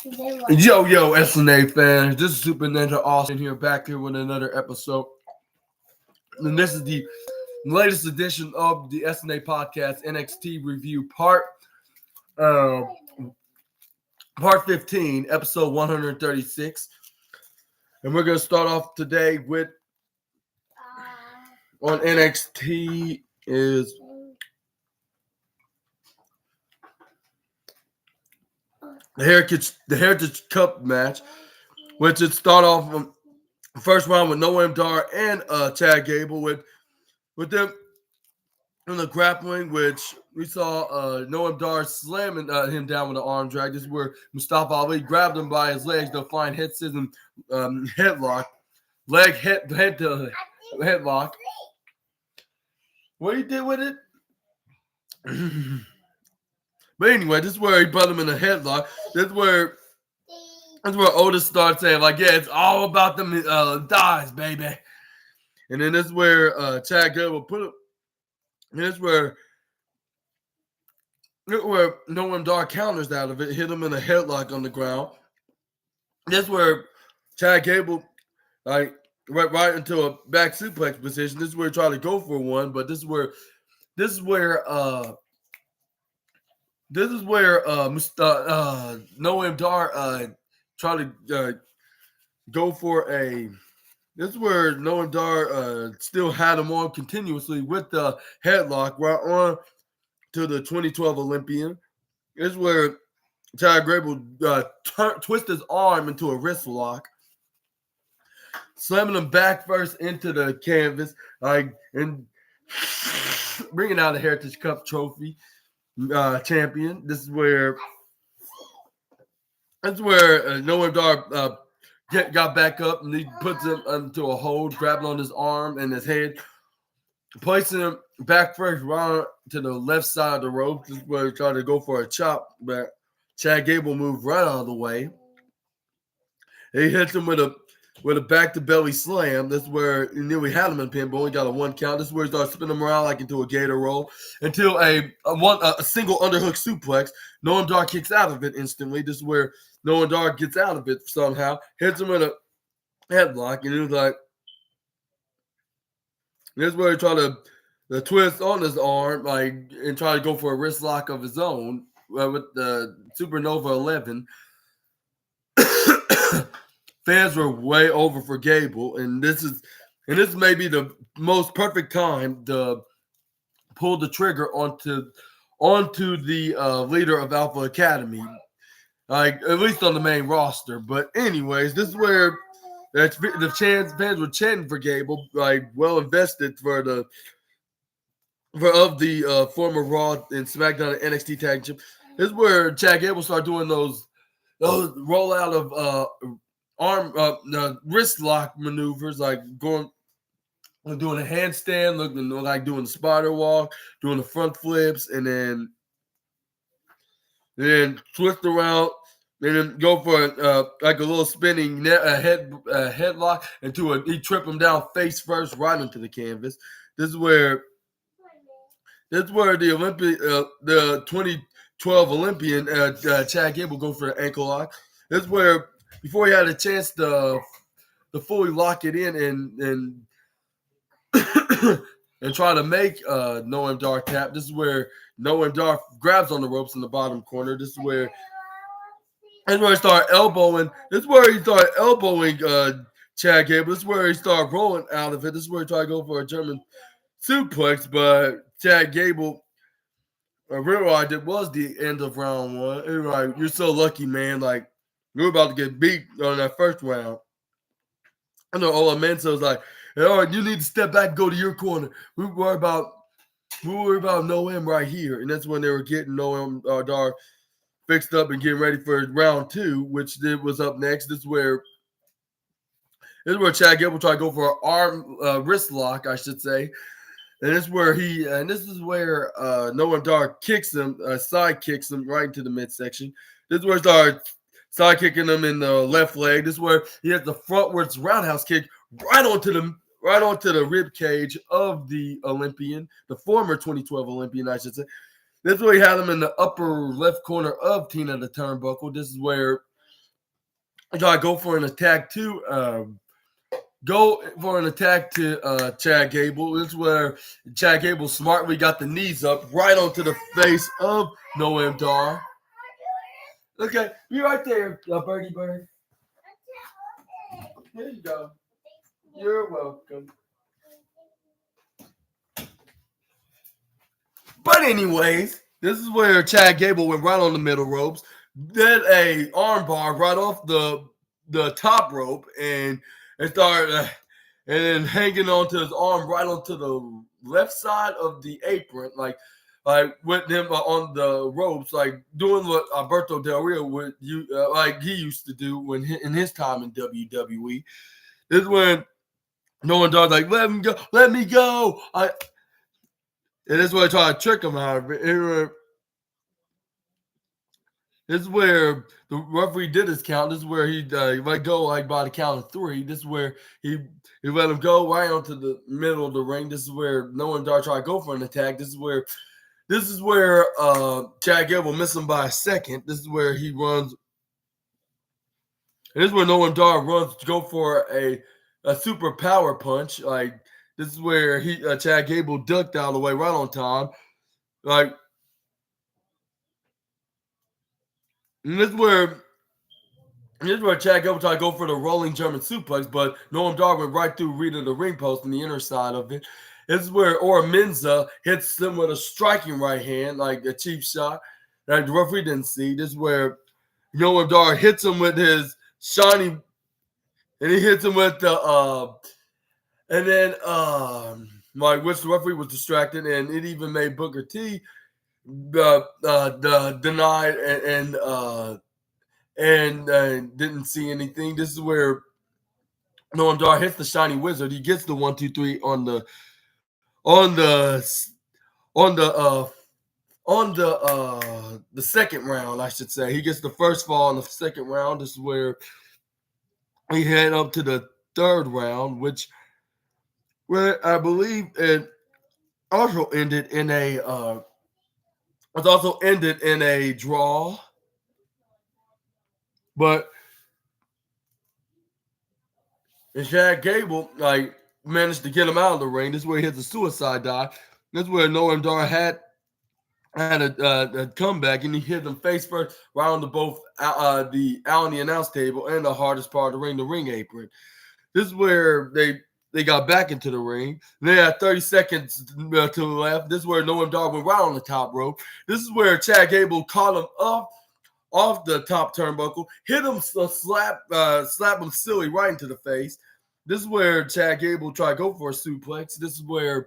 Yo, SNA fans, this is Super Ninja Austin here, back here with another episode. And this is the latest edition of the SNA podcast NXT review part 15, episode 136. And we're going to start off today with on NXT is the Heritage Cup match, which would start off first round with Noam Dar and Chad Gable with them in the grappling, which we saw Noam Dar slamming him down with an arm drag. This is where Mustafa Ali grabbed him by his legs to find head scissors and headlock, headlock. What he did with it? But anyway, this is where he put him in a headlock. This is where Otis starts saying, like, yeah, it's all about them dies, baby. And then this is where Chad Gable put him. And this is where Noam Dar counters out of it, hit him in a headlock on the ground. This is where Chad Gable, like, right into a back suplex position. This is where he tried to go for one, but this is where Noam Dar tried to go for a. This is where Noam Dar still had him on continuously with the headlock right on to the 2012 Olympian. This is where Chad Gable twist his arm into a wrist lock, slamming him back first into the canvas, and bringing out the Heritage Cup trophy. Champion. This is where Noam Dar got back up and he puts him into a hold, grabbing on his arm and his head, placing him back first round to the left side of the rope. This is where he tried to go for a chop, but Chad Gable moved right out of the way. He hits him with a back to belly slam. This is where he knew he had him in pinball. He got a one count. This is where he started spinning him around like into a gator roll until a single underhook suplex. Noam Dar kicks out of it instantly. This is where Noam Dar gets out of it somehow, hits him with a headlock, and he was like, this is where he tried to twist on his arm, and try to go for a wrist lock of his own with the Supernova 11. Fans were way over for Gable, and this may be the most perfect time to pull the trigger onto the leader of Alpha Academy, like at least on the main roster. But anyways, this is where the fans were chanting for Gable, like well invested for the former Raw and SmackDown and NXT Tag Team. This is where Chad Gable started doing those rollout of arm wrist lock maneuvers, like doing a handstand, looking like doing the spider walk, doing the front flips, and then twist around, and then go for like a little spinning headlock he trip him down face first right into the canvas. This is where the the 2012 Olympian Chad Gable go for the ankle lock. This is where, before he had a chance to fully lock it in and and try to make Noam Dar tap, this is where Noam Dar grabs on the ropes in the bottom corner. This is where he started elbowing. This is where he started elbowing Chad Gable. This is where he started rolling out of it. This is where he tried to go for a German suplex, but Chad Gable realized it was the end of round one. He was like, "You're so lucky, man. Like, we were about to get beat on that first round." I know Ola Mensa was like, "Hey, all right, you need to step back and go to your corner. We worry about Noam right here." And that's when they were getting Noam Dar fixed up and getting ready for round two, which was up next. This is where Chad Gable tried to go for an wrist lock, I should say. And this is where Noam Dar kicks him, side kicks him right into the midsection. This is where he started side kicking him in the left leg. This is where he has the frontwards roundhouse kick right onto the rib cage of the Olympian, the former 2012 Olympian, I should say. This is where he had him in the upper left corner of Tina the Turnbuckle. This is where try to go for an attack to Chad Gable. This is where Chad Gable smartly got the knees up right onto the face of Noam Dar. Okay, be right there, Birdie Bird. Here you go. You're welcome. But anyways, this is where Chad Gable went right on the middle ropes, did a armbar right off the top rope, and started and then hanging onto his arm right onto the left side of the apron, like with him on the ropes, like doing what Alberto Del Rio would like he used to do in his time in WWE. This is when no one does like let him go, let me go. And this is where I try to trick him out of it. This is where the referee did his count. This is where he let go like by the count of 3. This is where he let him go right onto the middle of the ring. This is where Noam Dar tried to go for an attack. This is where Chad Gable missed him by a second. This is where he runs. And this is where Noam Dar runs to go for a super power punch. Like this is where Chad Gable ducked out of the way right on time. Like. And this is where Chad Gable tried to go for the rolling German suplex, but Noam Dar went right through Rita the ring post in the inner side of it. This is where Menza hits him with a striking right hand, like a cheap shot that the referee didn't see. This is where Noam Dar hits him with his shiny, and he hits him with the and then like which the referee was distracted, and it even made Booker T denied and didn't see anything. This is where Noam Dar hits the shiny wizard. He gets the 1, 2, 3 on the second round, I should say. He gets the first fall in the second round. This is where he head up to the third round, where I believe it also ended in a draw. But Chad Gable managed to get him out of the ring. This is where he hits a suicide dive. This is where Noam Dar had a comeback, and he hit them face first right on both the out on the announce table and the hardest part of the ring apron. This is where they got back into the ring. They had 30 seconds to the left. This is where Noam Dar went right on the top rope. This is where Chad Gable caught him off the top turnbuckle, hit him, slap him silly right into the face. This is where Chad Gable tried to go for a suplex. This is where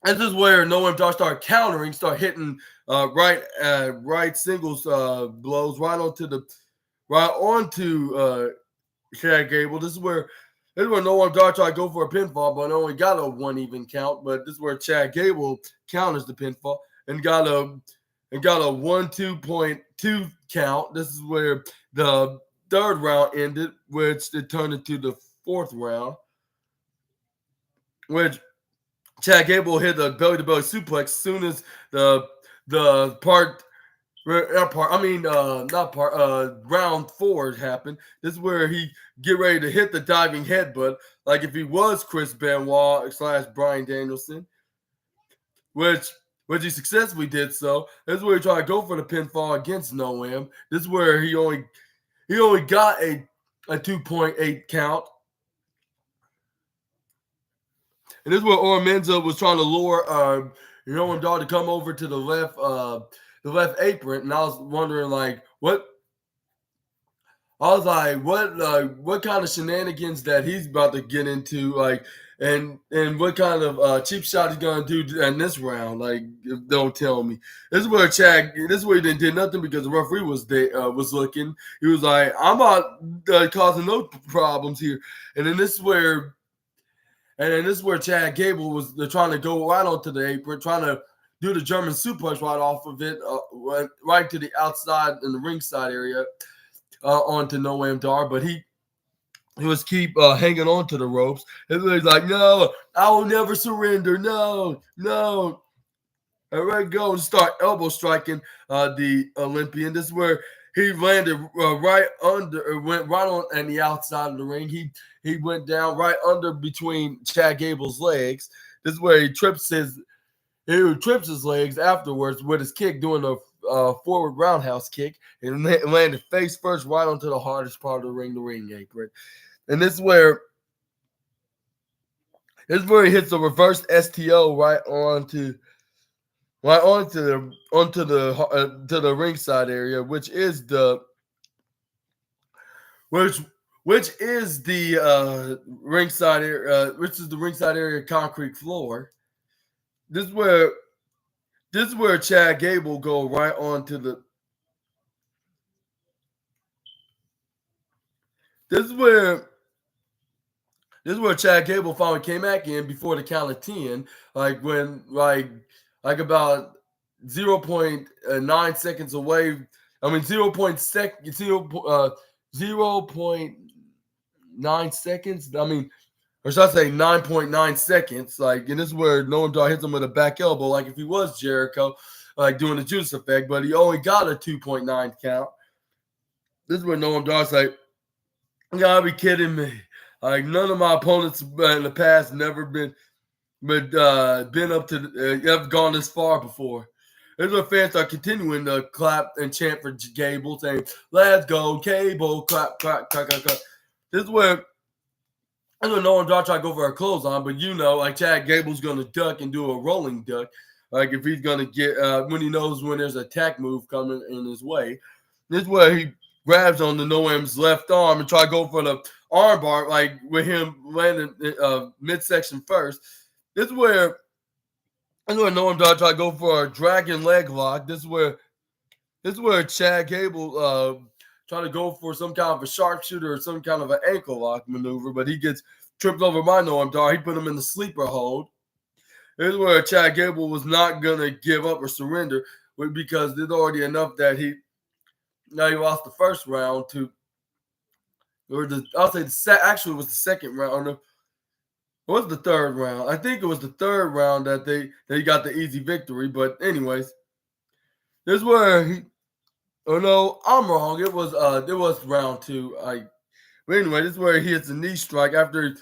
Noam Dar started countering, start hitting right singles blows right onto Chad Gable. This is where Noam Dar tried to go for a pinfall, but only got a 1 even count. But this is where Chad Gable counters the pinfall and got a 1-2.2 count. This is where the third round ended, which it turned into the fourth round, which Chad Gable hit the belly-to-belly suplex as soon as round 4 happened. This is where he get ready to hit the diving headbutt, like if he was Chris Benoit / Bryan Danielson, which he successfully did so. This is where he tried to go for the pinfall against Noam. This is where he only got a 2.8 count. And this is where Menza was trying to lure Noam Dar to come over to the left apron, and I was wondering what kind of shenanigans that he's about to get into, and what kind of cheap shot he's gonna do in this round. Don't tell me. This is where he didn't do nothing because the referee was looking. He was like, I'm not causing no problems here. And then this is where Chad Gable was trying to go right onto the apron, trying to do the German suplex right off of it, right to the outside in the ringside area, onto Noam Dar, but he was keep hanging on to the ropes. And he's like, no, I will never surrender. No. And right go and start elbow striking the Olympian. This is where he landed right under, went right on and the outside of the ring. He went down right under between Chad Gable's legs. This is where he trips his legs afterwards with his kick, doing a forward roundhouse kick, and landed face first right onto the hardest part of the ring apron. And this is where he hits a reverse STO right onto the ringside area, which is the ringside area, which is the ringside area concrete floor. This is where Chad Gable go right onto the. This is where Chad Gable finally came back in before the count of 10, like when about 0.9 seconds away. I mean 0.9 seconds. I mean, or should I say 9.9 seconds? Like, and this is where Noam Dar hits him with a back elbow, like if he was Jericho, like doing the juice effect, but he only got a 2.9 count. This is where Noam Dar's like, you gotta be kidding me. Like, none of my opponents in the past never been up to have gone this far before. There's where fans are continuing to clap and chant for Gable, saying, "Let's go, Gable!" Clap, clap, clap, clap, clap. This is where Noam Dar try to go for a clothesline, but like Chad Gable's gonna duck and do a rolling duck, like if he's gonna get when he knows when there's an attack move coming in his way. This is where he grabs on the Noam's left arm and try to go for the armbar, like with him landing midsection first. This is where Noam Dar try to go for a dragon leg lock. This is where Chad Gable try to go for some kind of a sharpshooter or some kind of an ankle lock maneuver, but he gets tripped over by Noam Dar. He put him in the sleeper hold. This is where Chad Gable was not gonna give up or surrender, because there's already enough that he lost the first round to, or actually it was the second round. It was the third round. I think it was the third round that they got the easy victory. But anyways, this is where no, I'm wrong. It was round 2. But anyway, this is where he hits a knee strike after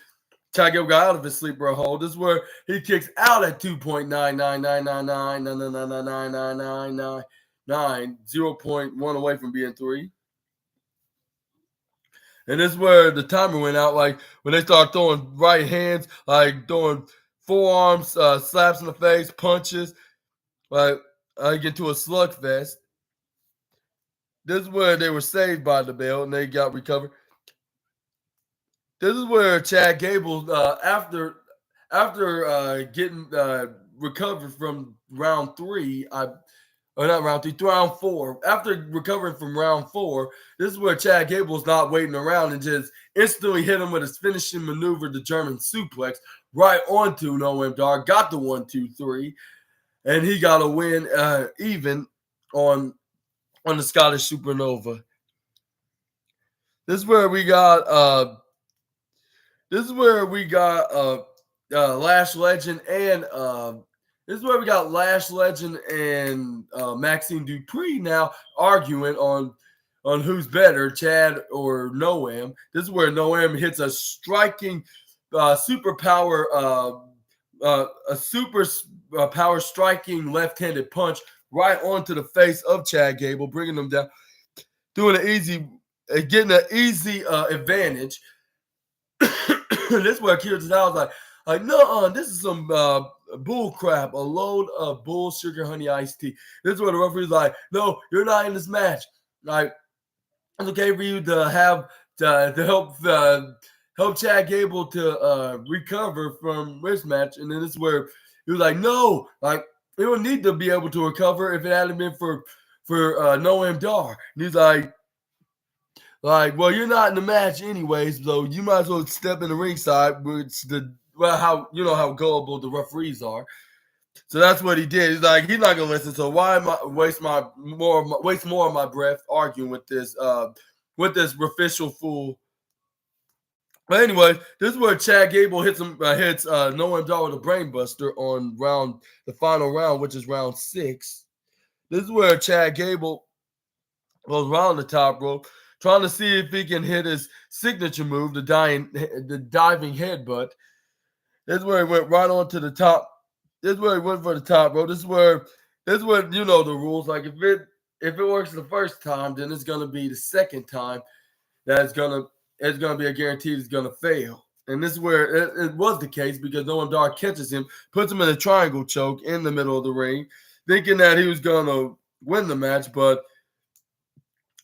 Chad Gable got out of his sleeper hold. This is where he kicks out at 2.9999999999999, 0.1 away from being 3. And this is where the timer went out, like when they start throwing right hands, like throwing forearms, slaps in the face, punches, like get to a slugfest. This is where they were saved by the bell and they got recovered. This is where Chad Gable, after getting recovered from round 3, round 4. After recovering from round 4, this is where Chad Gable's not waiting around and just instantly hit him with his finishing maneuver, the German suplex, right onto Noam Dar. Got the 1, 2, 3, and he got a win even on the Scottish Supernova. This is where we got Lash Legend and Maxine Dupree now arguing on who's better, Chad or Noam. This is where Noam hits a striking super power striking left-handed punch right onto the face of Chad Gable, bringing him down, getting an easy advantage. This is where Akira Tozawa was like, no, this is some bull crap, a load of bull sugar honey iced tea. This is where the referee's like, no, you're not in this match. Like, it's okay for you to have to help Chad Gable to recover from this match. And then this is where he was like, no, like, he don't need to be able to recover if it hadn't been for Noam Dar. And he's like, well, you're not in the match anyways, so you might as well step in the ringside, which how gullible the referees are. So that's what he did. He's like, he's not gonna listen. So why am I waste more of my breath arguing with this official fool? But anyway, this is where Chad Gable hits Noam Dar with a brainbuster on the final round, which is round 6. This is where Chad Gable goes around the top rope, trying to see if he can hit his signature move, the diving headbutt. This is where he went right on to the top. This is where he went for the top rope. This is where you know the rules. Like if it works the first time, then it's gonna be the second time that's gonna it's gonna be a guarantee it's gonna fail. And this is where it was the case because Noam Dar catches him, puts him in a triangle choke in the middle of the ring, thinking that he was gonna win the match, but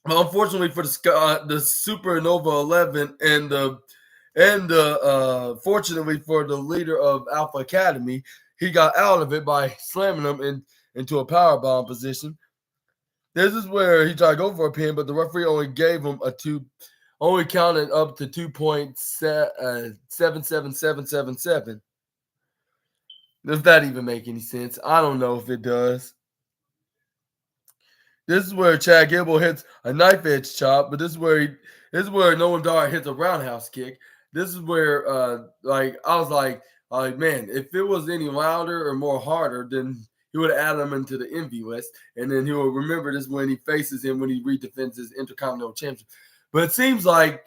unfortunately for the Supernova 11 and fortunately for the leader of Alpha Academy, he got out of it by slamming him into a powerbomb position. This is where he tried to go for a pin, but the referee only counted up to 2.77777. Does that even make any sense? I don't know if it does. This is where Chad Gable hits a knife edge chop, but this is where Noam Dar hits a roundhouse kick. This is where I was like, man, if it was any louder or more harder, then he would have added him into the envy list, and then he will remember this when he faces him when he redefends his Intercontinental Championship. But it seems like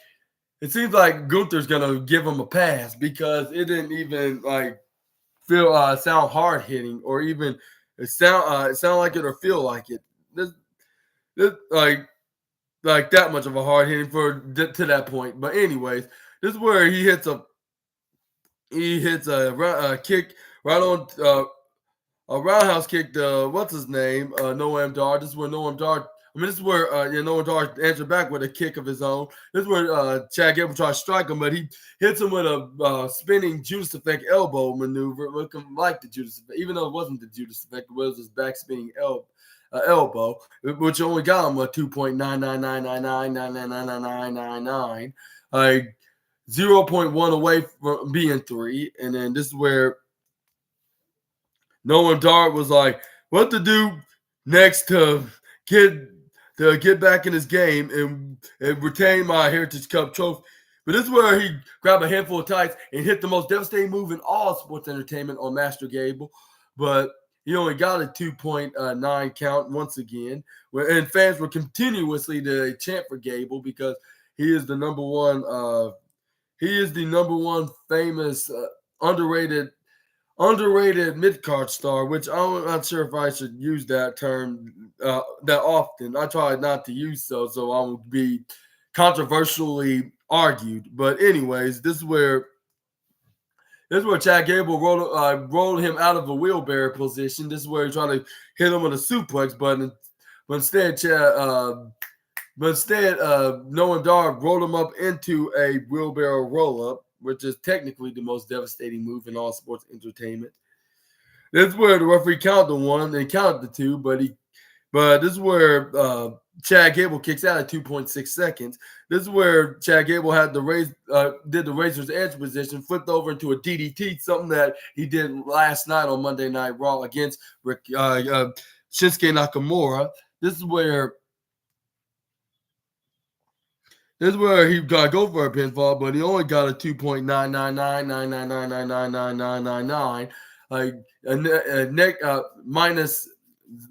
Gunther's gonna give him a pass because it didn't even feel sound hard hitting or even sound like it or feel like it. This like that much of a hard hitting to that point. But anyways, this is where he hits a kick right on a roundhouse kick to what's his name, Noam Dar. This is where Noam Dar. This is where Noam Dar answered back with a kick of his own. This is where Chad Gable tried to strike him, but he hits him with a spinning Judas Effect elbow maneuver, looking like the Judas Effect, even though it wasn't the Judas Effect, it was his back spinning elbow, which only got him a 2.999999999, like 0.1 away from being 3. And then this is where Noam Dar was like, what to do next to get back in his game and retain my Heritage Cup trophy. But this is where he grabbed a handful of tights and hit the most devastating move in all sports entertainment on Master Gable. But he only got a 2.9 count once again. And fans were continuously to chant for Gable because he is the number one. He is the number one famous underrated mid-card star, which I'm not sure if I should use that term that often. I try not to use so I won't be controversially argued. But anyways, this is where Chad Gable rolled him out of a wheelbarrow position. This is where he tried to hit him with a suplex, but instead Noam Dar rolled him up into a wheelbarrow roll-up, which is technically the most devastating move in all sports entertainment. This is where the referee counted the 1 and counted the 2, but this is where Chad Gable kicks out at 2.6 seconds. This is where Chad Gable had did the Razor's Edge position, flipped over into a DDT, something that he did last night on Monday Night Raw against Shinsuke Nakamura. This is where he got to go for a pinfall, but he only got a 2.99999999999, minus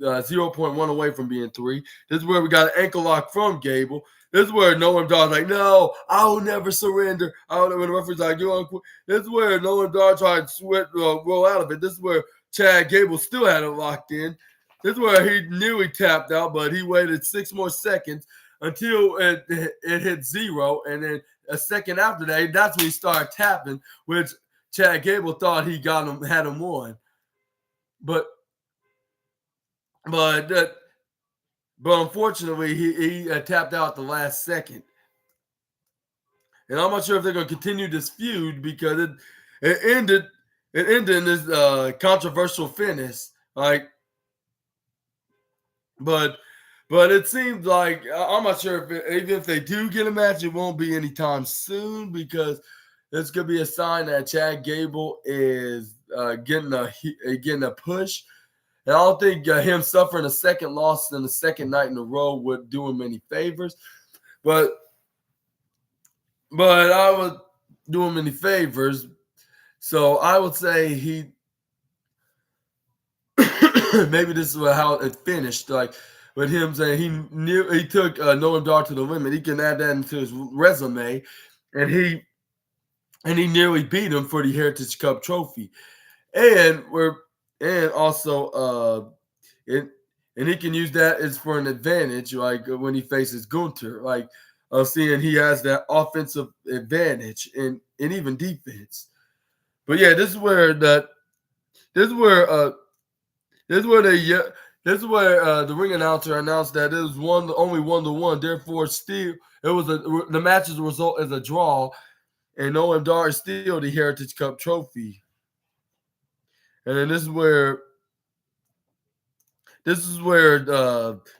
0.1 away from being 3. This is where we got an ankle lock from Gable. This is where Noam Dar's like, no, I will never surrender. When the referee's like, you want to quit. This is where Noam Dar tried to roll out of it. This is where Chad Gable still had it locked in. This is where he nearly tapped out, but he waited 6 more seconds until it hit 0, and then a second after that, that's when he started tapping, which Chad Gable thought he had him won, but unfortunately he tapped out the last second, and I'm not sure if they're going to continue this feud because it ended in this controversial finish, But it seems like I'm not sure even if they do get a match, it won't be anytime soon because it's gonna be a sign that Chad Gable is getting a push. And I don't think him suffering a second loss in the second night in a row would do him any favors. But I would do him any favors. So I would say maybe this is how it finished. with him saying he took Noam Dar to the limit. He can add that into his resume, and he nearly beat him for the Heritage Cup trophy. And also it, and he can use that as for an advantage, like when he faces Gunter, like seeing he has that offensive advantage and even defense. But yeah, this is where the this is where this is where they this is where the ring announcer announced that it was only 1-1. Therefore, still it was the match's result is a draw, and Noam Dar is still the Heritage Cup trophy. And then this is where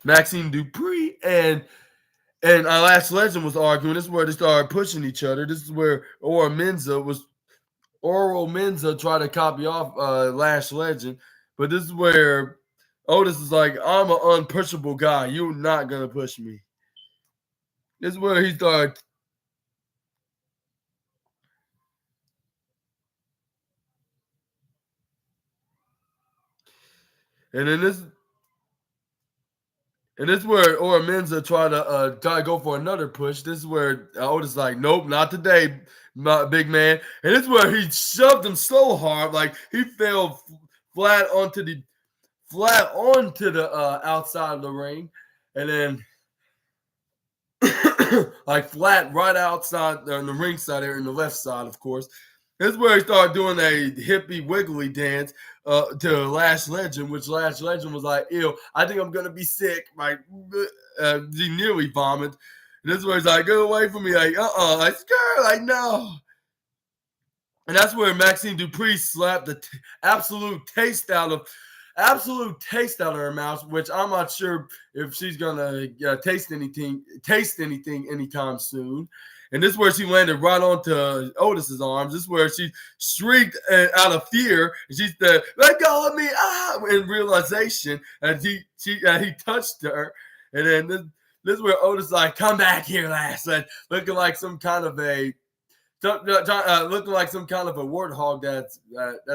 Maxine Dupree and our Last Legend was arguing. This is where they started pushing each other. This is where Oro Menza tried to copy off Lash Legend, but this is where Otis is like, I'm an unpushable guy. You're not gonna push me. This is where he started. And then this is where Oro Menza tried to go for another push. This is where Otis is like, nope, not today, big man. And this is where he shoved him so hard, like he fell flat onto the outside of the ring, and then like flat right outside on the ring side there, in the left side, of course. This is where he started doing a hippie wiggly dance to Lash Legend, which Lash Legend was like, ew, I think I'm going to be sick. Like, he nearly vomited. And this is where he's like, get away from me. Like, like, skirt, like, no. And that's where Maxine Dupree slapped the absolute taste out of her mouth, which I'm not sure if she's gonna taste anything anytime soon. And this is where she landed right onto Otis's arms. This is where she shrieked out of fear. She said, "Let go of me!" In realization, and he touched her. And then this is where Otis is like, "Come back here, lass," looking like some kind of a warthog that's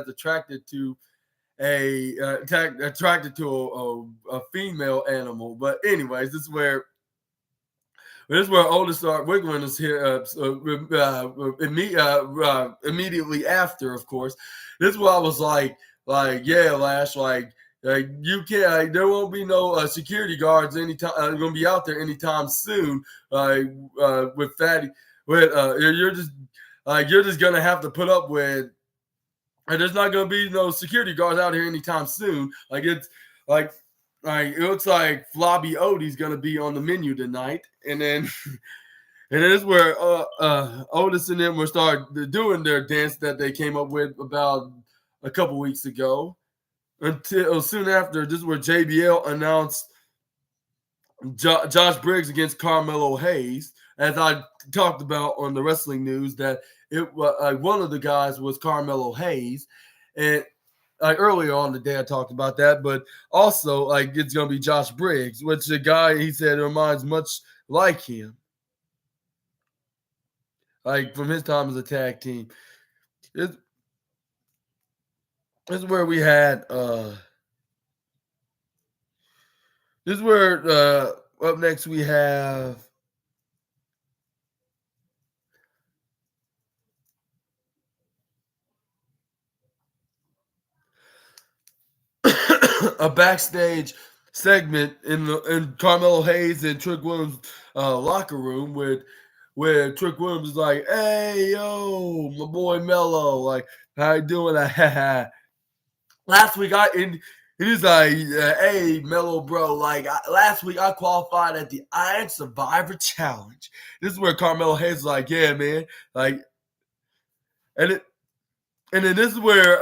attracted to attracted to a female animal. But anyways, this is where Otis started wiggling his hair immediately after, of course. This is why I was like, yeah, Lash, you can't. There won't be no security guards anytime. Going to be out there anytime soon. With Fatty, you're just gonna have to put up with. And there's not gonna be no security guards out here anytime soon. It looks like Flobby Odie's gonna be on the menu tonight, and then this is where Otis and them will start doing their dance that they came up with about a couple weeks ago. Until soon after, this is where JBL announced Josh Briggs against Carmelo Hayes, as I talked about on the wrestling news, that one of the guys was Carmelo Hayes, and earlier on the day I talked about that, but also it's gonna be Josh Briggs, which the guy he said reminds much like him, from his time as a tag team. This is where we had this is where up next we have a backstage segment in Carmelo Hayes and Trick Williams' locker room where Trick Williams is like, "Hey, yo, my boy Mello, how you doing?" Last week he's like, "Hey, Mello, bro, last week I qualified at the Iron Survivor Challenge." This is where Carmelo Hayes is like, "Yeah, man," and then this is where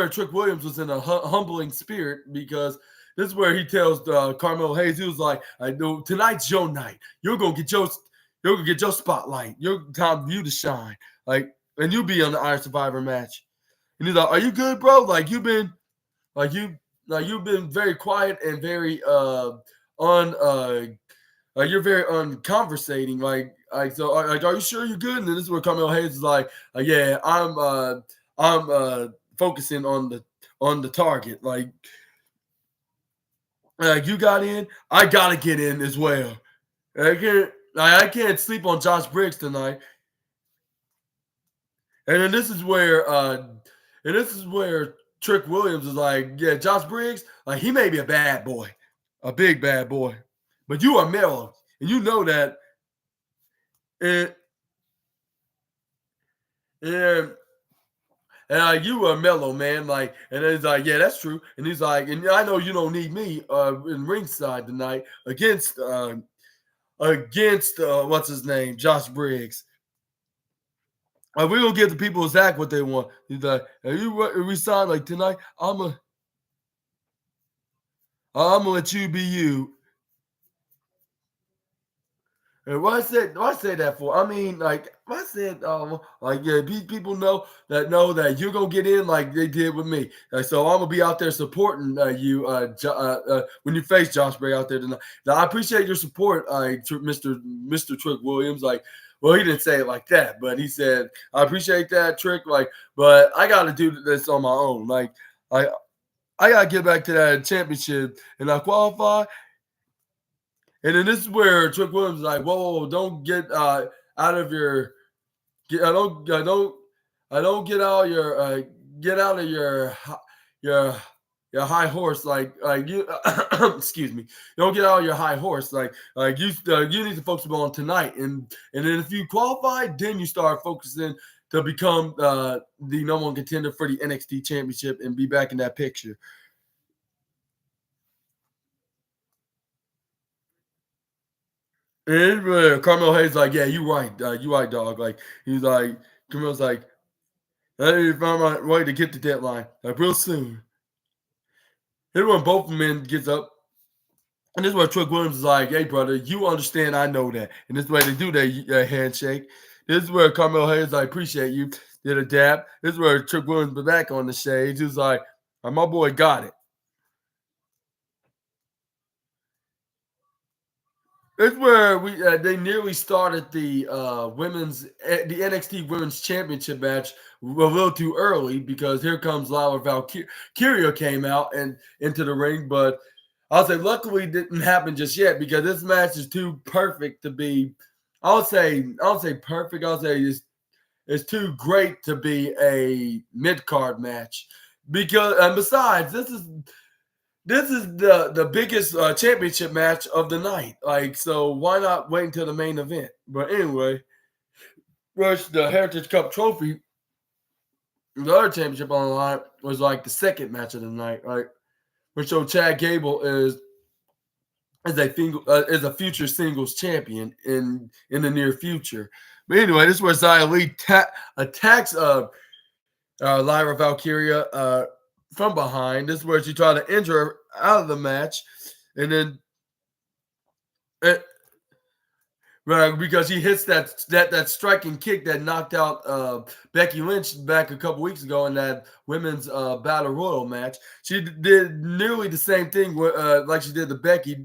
Trick Williams was in a humbling spirit, because this is where he tells Carmelo Hayes, he was like, "I know tonight's your night. You're gonna get your spotlight. Your time for you to shine. And you'll be on the Iron Survivor match." And he's like, "Are you good, bro? You've been very quiet and very you're very unconversating. Are you sure you're good?" And then this is where Carmelo Hayes is like, "Yeah, I'm focusing on on the target. Like you got in, I gotta get in as well. I can't sleep on Josh Briggs tonight. And then this is where Trick Williams is like, yeah, Josh Briggs, like he may be a bad boy, a big bad boy, but you are mellow, and you know that. And and you are mellow, man. Like, and then he's like, yeah, that's true. And he's like, and I know you don't need me in ringside tonight against what's his name, Josh Briggs. We're gonna give the people exactly what they want. He's like, "Are you resign like tonight? I'm gonna let you be you." And what I say that for? I mean, like I said, like yeah, people know that you're gonna get in like they did with me. So I'm gonna be out there supporting you when you face Josh Bray out there tonight. Now I appreciate your support, Mr. Trick Williams. Like, well, he didn't say it like that, but he said I appreciate that, Trick. Like, but I got to do this on my own. Like, I got to get back to that championship and I qualify. And then this is where Trick Williams is like, whoa, don't get out of your I don't get out of your high horse like you excuse me. Don't get out of your high horse like you need to focus on tonight and then if you qualify, then you start focusing to become the number one contender for the NXT championship and be back in that picture. And Carmelo Hayes like, yeah, you right, dog. Like he's like, Carmelo's like, I found my way to get the deadline like real soon. And when both men gets up, and this is where Trick Williams is like, hey brother, you understand, I know that, and this is where they do that handshake. This is where Carmelo Hayes like, appreciate you, did a dab. This is where Trick Williams be back on the stage. He's like, my boy got it. It's where they nearly started the NXT Women's Championship match a little too early because here comes Lala Valkyria came out and into the ring, but I'll say luckily it didn't happen just yet because this match is too perfect to be. I would say perfect. I'll say it's too great to be a mid card match because and besides this is the biggest championship match of the night. Like, so why not wait until the main event? But anyway, Rush, the Heritage Cup trophy, the other championship on the line was like the second match of the night, right? Which so Chad Gable is a future singles champion in the near future. But anyway, this is where Xia Li attacks Lyra Valkyria from behind. This is where she tried to injure her out of the match, and then because he hits that striking kick that knocked out Becky Lynch back a couple weeks ago in that women's battle royal match. She did nearly the same thing like she did the Becky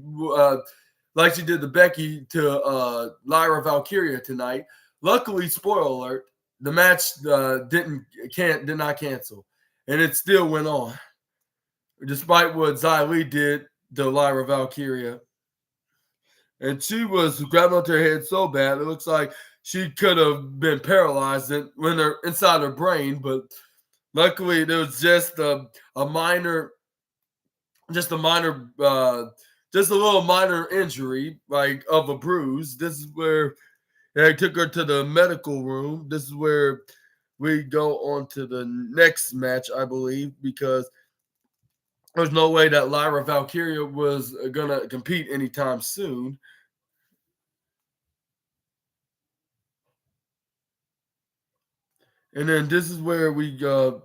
to Lyra Valkyria tonight. Luckily, spoiler alert, the match did not cancel, and it still went on, despite what Xia Li did to Lyra Valkyria. And she was grabbing onto her head so bad, it looks like she could have been paralyzed inside her brain. But luckily, there was just a little minor injury, like of a bruise. This is where they took her to the medical room. This is where we go on to the next match, I believe, because there's no way that Lyra Valkyria was going to compete anytime soon. And then this is where we go.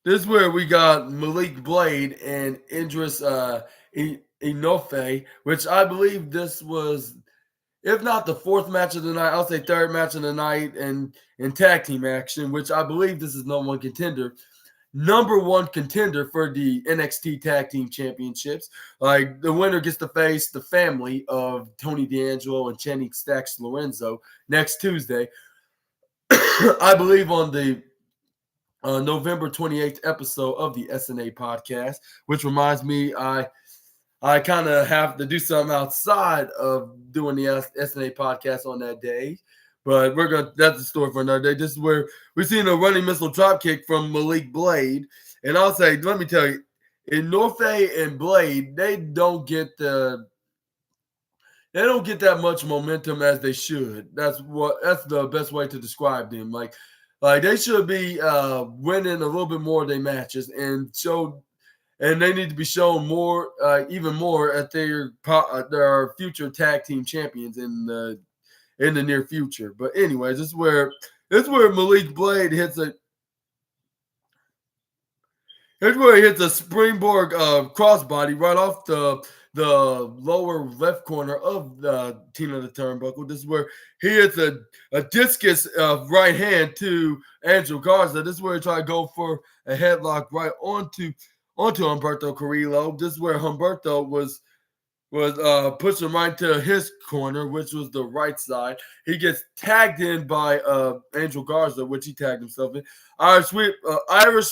This is where we got Malik Blade and Idris Enofe, which I believe this was, if not the fourth match of the night, I'll say third match of the night and in tag team action, which I believe this is number one contender for the NXT Tag Team Championships. Like the winner gets to face the family of Tony D'Angelo and Channing Stacks Lorenzo next Tuesday. I believe on the November 28th episode of the SNA podcast, which reminds me, I kind of have to do something outside of doing the SNA podcast on that day. But that's a story for another day. This is where we're seeing a running missile drop kick from Malik Blade. And I'll say, let me tell you, in Norfay and Blade, they don't get that much momentum as they should. That's the best way to describe them. Like they should be winning a little bit more of their matches and they need to be shown more, even more at their future tag team champions in the near future. But anyways, this is where Malik Blade hits a. Here's where he hits a springboard crossbody right off the lower left corner of the Tina the Turnbuckle. This is where he hits a discus right hand to Angel Garza. This is where he tried to go for a headlock right onto Humberto Carrillo. This is where Humberto was pushing right to his corner, which was the right side. He gets tagged in by Angel Garza, which he tagged himself in. Irish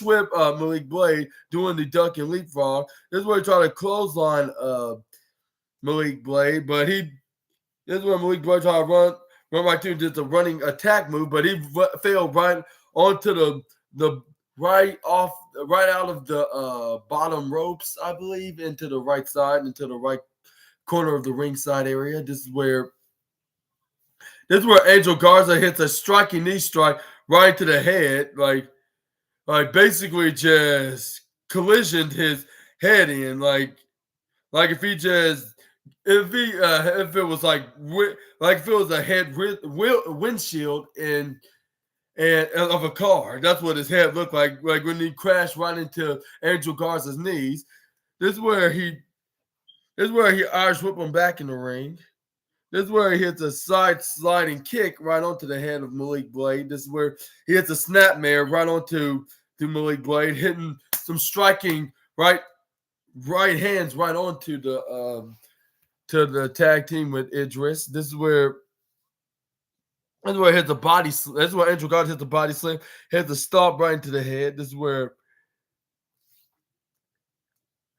whip Malik Blade doing the duck and leapfrog. This is where he tried to clothesline Malik Blade, but this is where Malik Blade tried to run right to just a running attack move, but he failed right onto the right out of the bottom ropes, I believe, into the right side, into the right corner of the ringside area. This is where Angel Garza hits a striking knee strike right to the head, like basically just collisioned his head in, like if it was if it was a head windshield and of a car. That's what his head looked like when he crashed right into Angel Garza's knees. This is where he Irish whip him back in the ring. This is where he hits a side sliding kick right onto the head of Malik Blade. This is where he hits a snapmare right onto Malik Blade, hitting some striking right hands right onto to the tag team with Idris. This is where he hits a body. This is where Angel Garza hits the body slam, hits a stomp right into the head. This is where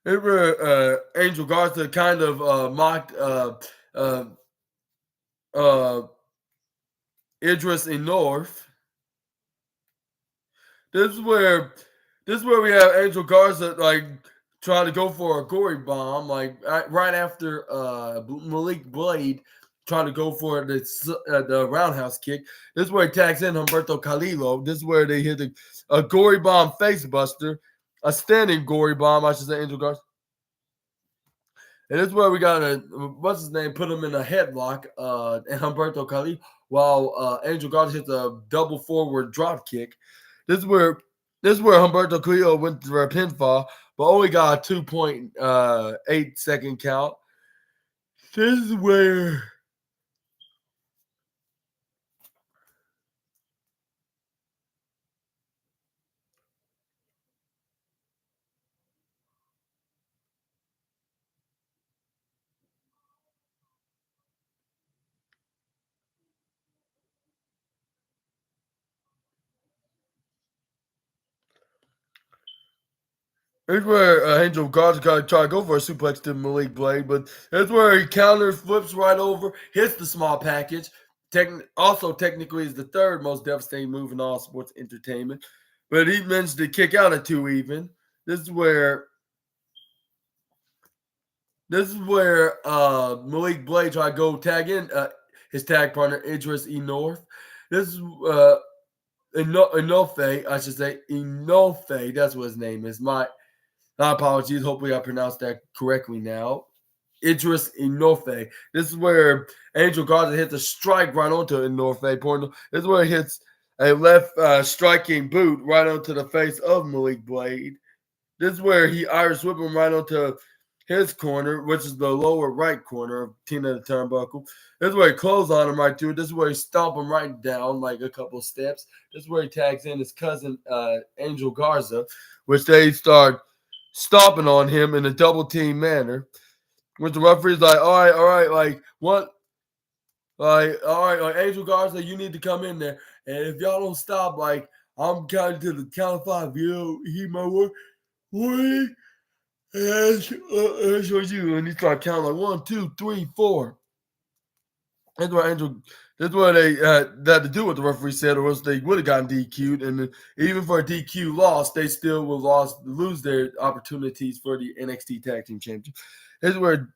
Angel Garza kind of mocked Idris in North. This is where we have Angel Garza trying to go for a gory bomb, right after Malik Blade trying to go for the roundhouse kick. This is where he tags in Humberto Carrillo. This is where they hit a gory bomb face buster, a standing gory bomb, I should say, Angel Garza. And this is where we got what's his name, put him in a headlock, and Humberto Carrillo, while Angel Garza hits a double forward drop kick. This is where Humberto Carrillo went for a pinfall, but only got a 2.8 second count. This is where Angel Garza got to try to go for a suplex to Malik Blade, but that's where he counters, flips right over, hits the small package. Also, technically, is the third most devastating move in all sports entertainment, but he managed to kick out at 2 even. This is where Malik Blade tried to go tag in his tag partner Idris E. North. This is Enofe, I should say Enofe. That's what his name is. My apologies. Hopefully, I pronounced that correctly now. Idris Enofe. This is where Angel Garza hits a strike right onto Enofe. This is where he hits a left striking boot right onto the face of Malik Blade. This is where he Irish whip him right onto his corner, which is the lower right corner of Tina the Turnbuckle. This is where he closes on him right to it. This is where he stomp him right down like a couple of steps. This is where he tags in his cousin Angel Garza, which they start stomping on him in a double team manner. Which the referee's like, all right, like what? Like, all right, like Angel Garza, you need to come in there. And if y'all don't stop, like, I'm counting to the count of 5. You know, he my work. Three, and show you. And he start counting like 1, 2, 3, 4. That's what Angel. That's what they had to do what the referee said, or else they would have gotten DQ'd. And even for a DQ loss, they still will lose their opportunities for the NXT Tag Team Championship. This is where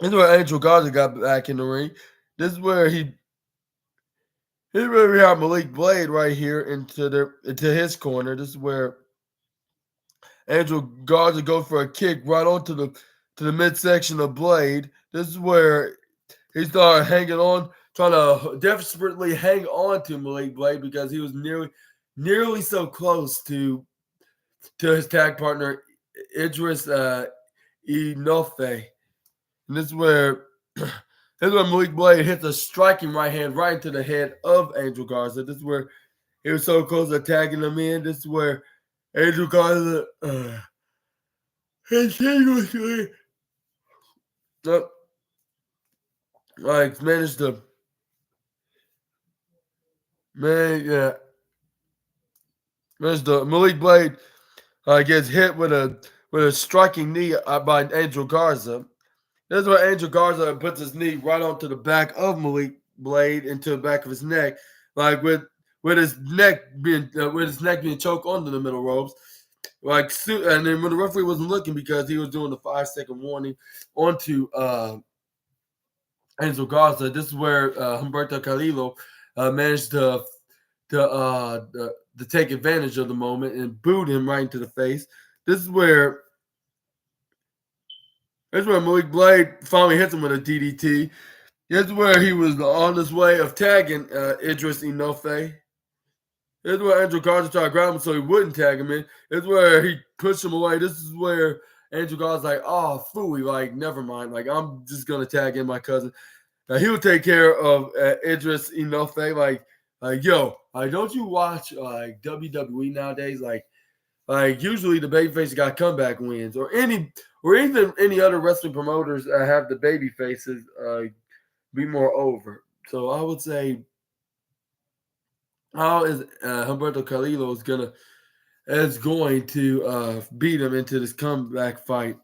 Angel Garza got back in the ring. This is where he really had Malik Blade right here into his corner. This is where Angel Garza goes for a kick right onto the midsection of Blade. This is where he started hanging on, trying to desperately hang on to Malik Blade because he was nearly so close to his tag partner Idris Enofe. And this is where Malik Blade hits a striking right hand right into the head of Angel Garza. This is where he was so close to tagging him in. This is where Angel Garza continuously managed to Malik Blade gets hit with a striking knee by Angel Garza. This is where Angel Garza puts his knee right onto the back of Malik Blade into the back of his neck, like with his neck being choked onto the middle ropes. And then when the referee wasn't looking because he was doing the 5-second warning onto Angel Garza, this is where Humberto Carrillo managed to take advantage of the moment and booed him right into the face. This is where Malik Blade finally hits him with a DDT. This is where he was on his way of tagging Idris Enofe. This is where Angel Garza tried to grab him so he wouldn't tag him in. This is where he pushed him away. This is where Angel Garza's like, oh, phooey, like, never mind. Like, I'm just going to tag in my cousin. He will take care of Idris Enofe. Like, yo, don't you watch WWE nowadays? Like usually the babyface got comeback wins, or even any other wrestling promoters have the baby faces be more over. So I would say, how is Humberto Carrillo is going to beat him into this comeback fight?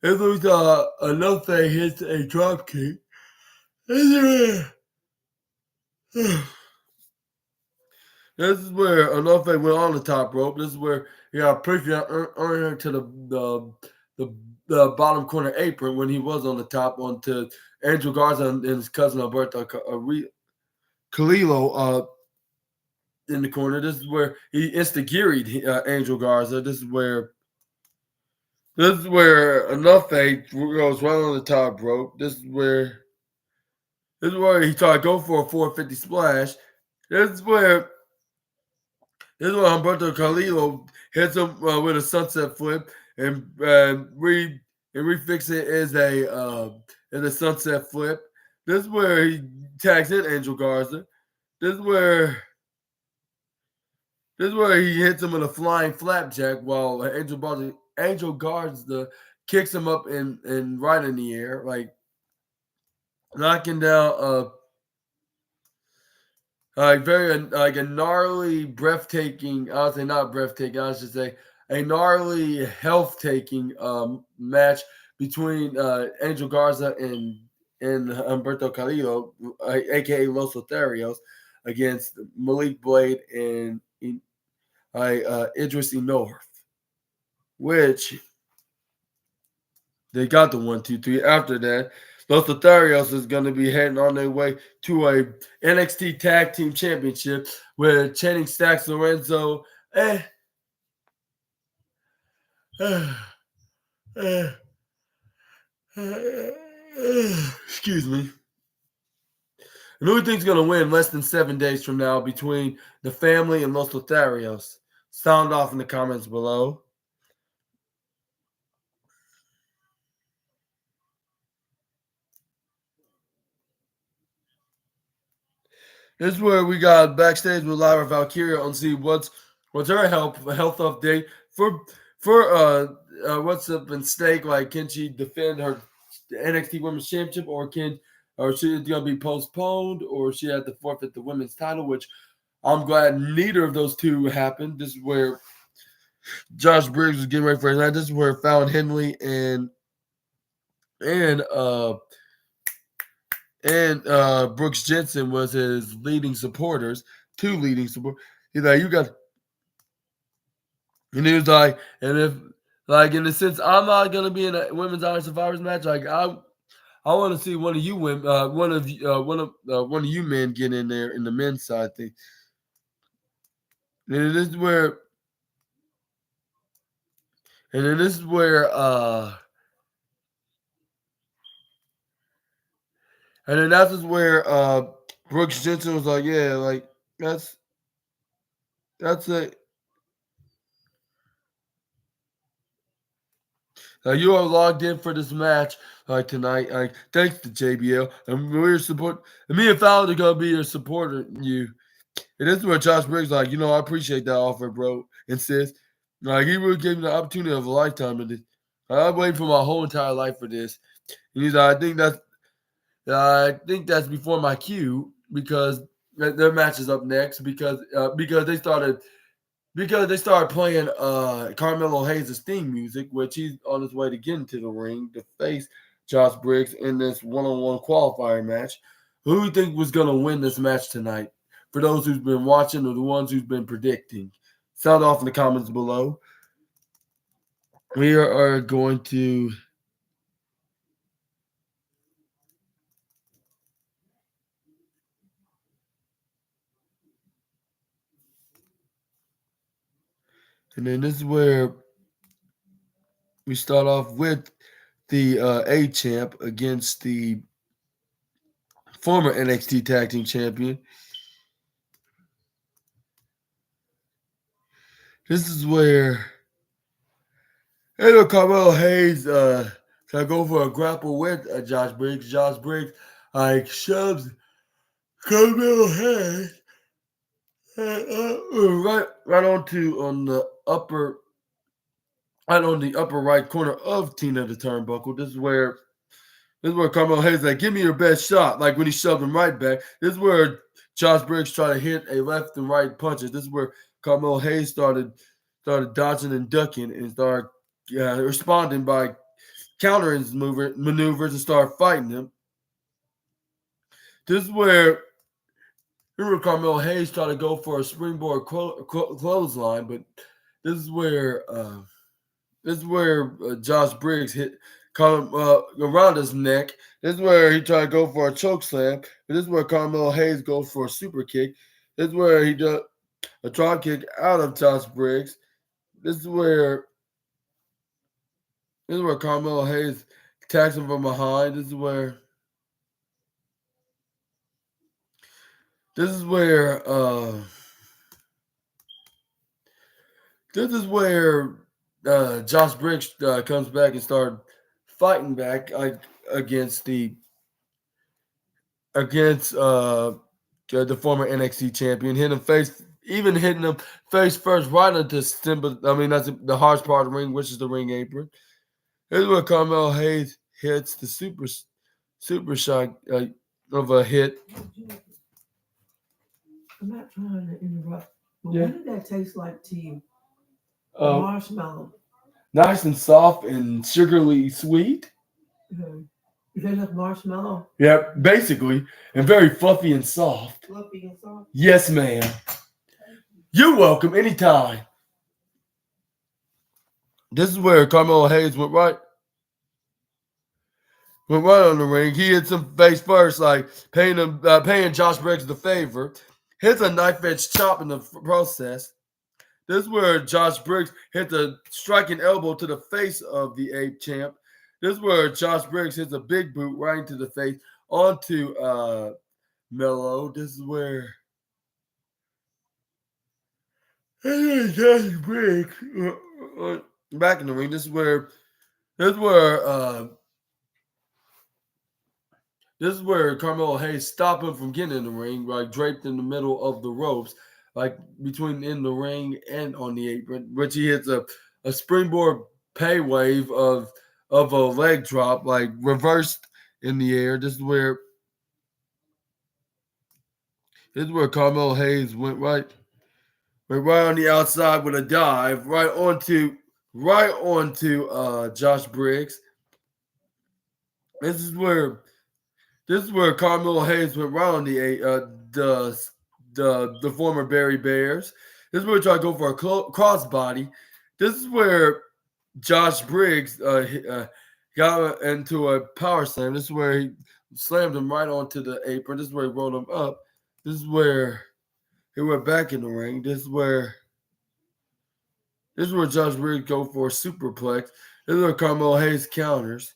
If there's Enofe hits a drop kick, this is where Enofe went on the top rope. This is where he got pushed to the bottom corner apron when he was on the top onto Angel Garza and his cousin Alberto Carrillo in the corner. This is where he insta-giried Angel Garza. This is where Enofe goes right on the top rope. This is where he tried to go for a 450 splash. This is where Humberto Carrillo hits him with a sunset flip and refix it as a sunset flip. This is where he tags in Angel Garza. This is where he hits him with a flying flapjack while Angel Garza kicks him up and right in the air, like knocking down a gnarly, breathtaking. I would say not breathtaking. I should say a gnarly, health-taking match between Angel Garza and Humberto Carrillo, aka Los Lotharios, against Malik Blade and Idris Enofe, which they got the 1, 2, 3. After that, Los Lotharios is going to be heading on their way to a NXT Tag Team Championship with Channing Stacks Lorenzo. Excuse me. And who do you think's going to win less than 7 days from now between the family and Los Lotharios? Sound off in the comments below. This is where we got backstage with Lyra Valkyria on see what's her health update for what's up in stake. Like, can she defend her NXT Women's Championship, or can or she's going to be postponed, or she had to forfeit the women's title, which I'm glad neither of those two happened. This is where Josh Briggs was getting ready for his match. This is where Fallon Henley and Brooks Jensen was his leading supporters, two leading support. He's like, you got, and he was like, and if like in the sense I'm not gonna be in a women's Iron Survivors match, like I want to see one of you women, one of you men get in there in the men's side thing. And this is where, and then this is where, and then that's where Brooks Jensen was like, yeah, like that's it. You are logged in for this match tonight. Thanks to JBL, and we're support. And me and Fallon are gonna be your supporter. You. And this is where Josh Briggs like, I appreciate that offer, bro. And sis, like he really gave me the opportunity of a lifetime in this. I've waited for my whole entire life for this. And he's like, I think that's before my cue because their match is up next because they started playing Carmelo Hayes' theme music, which he's on his way to get into the ring to face Josh Briggs in this one-on-one qualifier match. Who do you think was going to win this match tonight? For those who've been watching or the ones who've been predicting, sound off in the comments below. We are going to and then this is where we start off with the A champ against the former NXT Tag Team Champion. This is where Carmelo Hayes try to go for a grapple with Josh Briggs. Josh Briggs shoves Carmelo Hayes right on the upper right corner of Tina the Turnbuckle. This is where Carmelo Hayes like, give me your best shot. Like when he shoved him right back. This is where Josh Briggs tried to hit a left and right punches. This is where Carmelo Hayes started dodging and ducking and started responding by countering his maneuvers and start fighting him. This is where Carmelo Hayes tried to go for a springboard clothesline, but this is where Josh Briggs hit around his neck. This is where he tried to go for a choke slam. This is where Carmelo Hayes goes for a super kick. This is where he does a drop kick out of Josh Briggs. This is where Carmelo Hayes attacks him from behind. This is where Josh Briggs comes back and starts fighting back against the former NXT champion, hitting him face first right into Simba. I mean, that's the hardest part of the ring, which is the ring apron. Here's where Carmelo Hayes hits the super shot of a hit. I'm not trying to interrupt. But what did that taste like to you? Marshmallow. Nice and soft and sugarly sweet. Mm-hmm. You taste like marshmallow? Yeah, basically. And very fluffy and soft. Fluffy and soft? Yes, ma'am. You're welcome anytime. This is where Carmelo Hayes went right on the ring. He hits him face first, like paying Josh Briggs the favor. Hits a knife edge chop in the process. This is where Josh Briggs hits a striking elbow to the face of the Ape champ. This is where Josh Briggs hits a big boot right into the face onto Mello. This is where Josh Briggs back in the ring. This is where Carmelo Hayes stopped him from getting in the ring, like draped in the middle of the ropes, like between in the ring and on the apron, which he hits a springboard pay wave of a leg drop, like reversed in the air. This is where This is where Carmelo Hayes went right on the outside with a dive right onto Josh Briggs. This is where Carmelo Hayes went right on the former Barry Bears. This is where he tried to go for a crossbody. This is where Josh Briggs got into a power slam. This is where he slammed him right onto the apron. This is where he rolled him up. This is where he went back in the ring. This is where Josh Briggs go for a superplex. This is where Carmelo Hayes counters.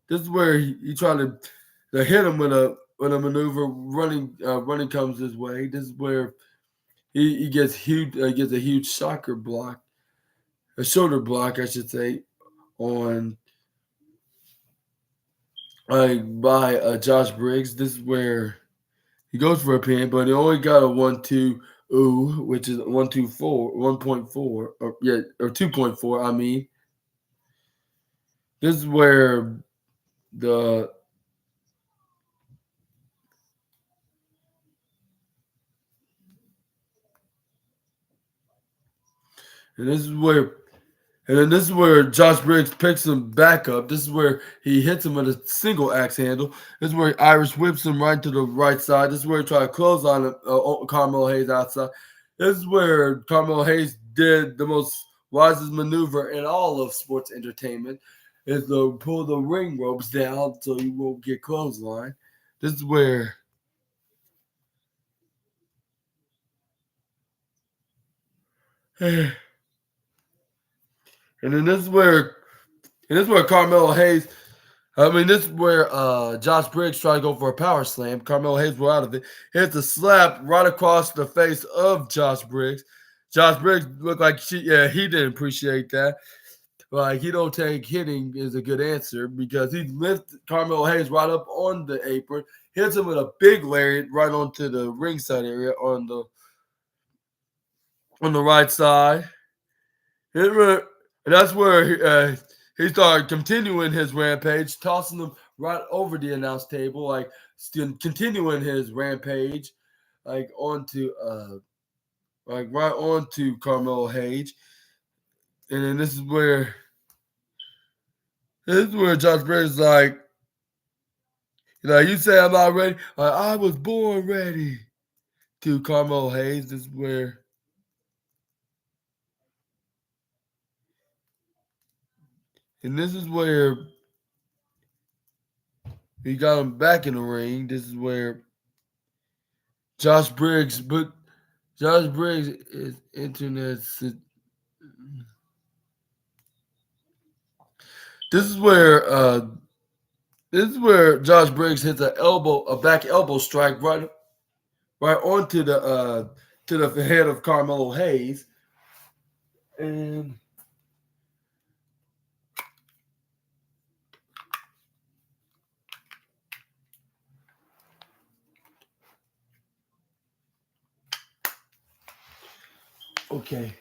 This is where he tried to hit him with a maneuver. Running comes his way. This is where he gets huge. Gets a huge shoulder block, I should say, on by Josh Briggs. This is where he goes for a pin, but he only got a 1-2, which is 1.4, or 2.4. I mean, this is where and this is where Josh Briggs picks him back up. This is where he hits him with a single axe handle. This is where he Irish whips him right to the right side. This is where he tried to close on Carmelo Hayes outside. This is where Carmelo Hayes did the most wisest maneuver in all of sports entertainment, is to pull the ring ropes down so you won't get clothesline. This is where this is where Carmelo Hayes. This is where Josh Briggs tried to go for a power slam. Carmelo Hayes was out of it. Hits a slap right across the face of Josh Briggs. Josh Briggs looked like he didn't appreciate that. Like, he don't take hitting is a good answer, because he lifted Carmelo Hayes right up on the apron, hits him with a big lariat right onto the ringside area on the right side. And that's where he started continuing his rampage, tossing him right over the announce table, like still continuing his rampage, like right onto Carmelo Hayes. And then this is where Josh Briggs is like, you say I'm not ready. I was born ready. To Carmelo Hayes. This is where he got him back in the ring. This is where Josh Briggs is internet. This is where Josh Briggs hits a back elbow strike right onto the head of Carmelo Hayes, and okay.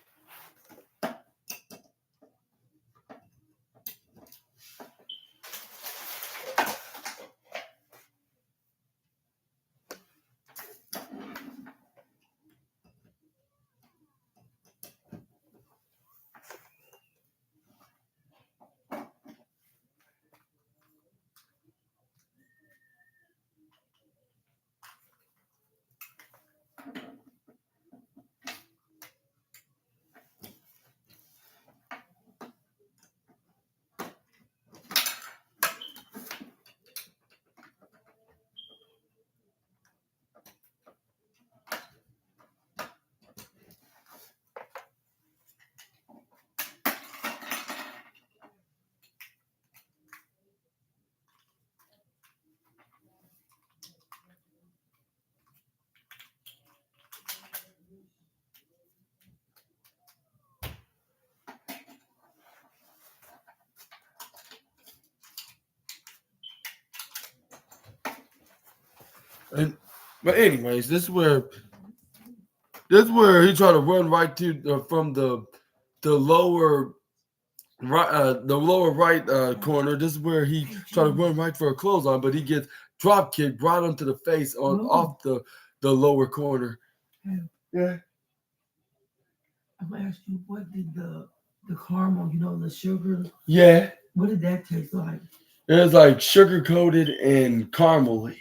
But anyways, this is where he tried to run right to from the lower right corner. This is where he tried to run right for a clothesline, but he gets drop kicked right onto the face off the the lower corner. Yeah. I'm gonna ask you, what did the caramel, the sugar? Yeah. What did that taste like? It was like sugar coated and caramely.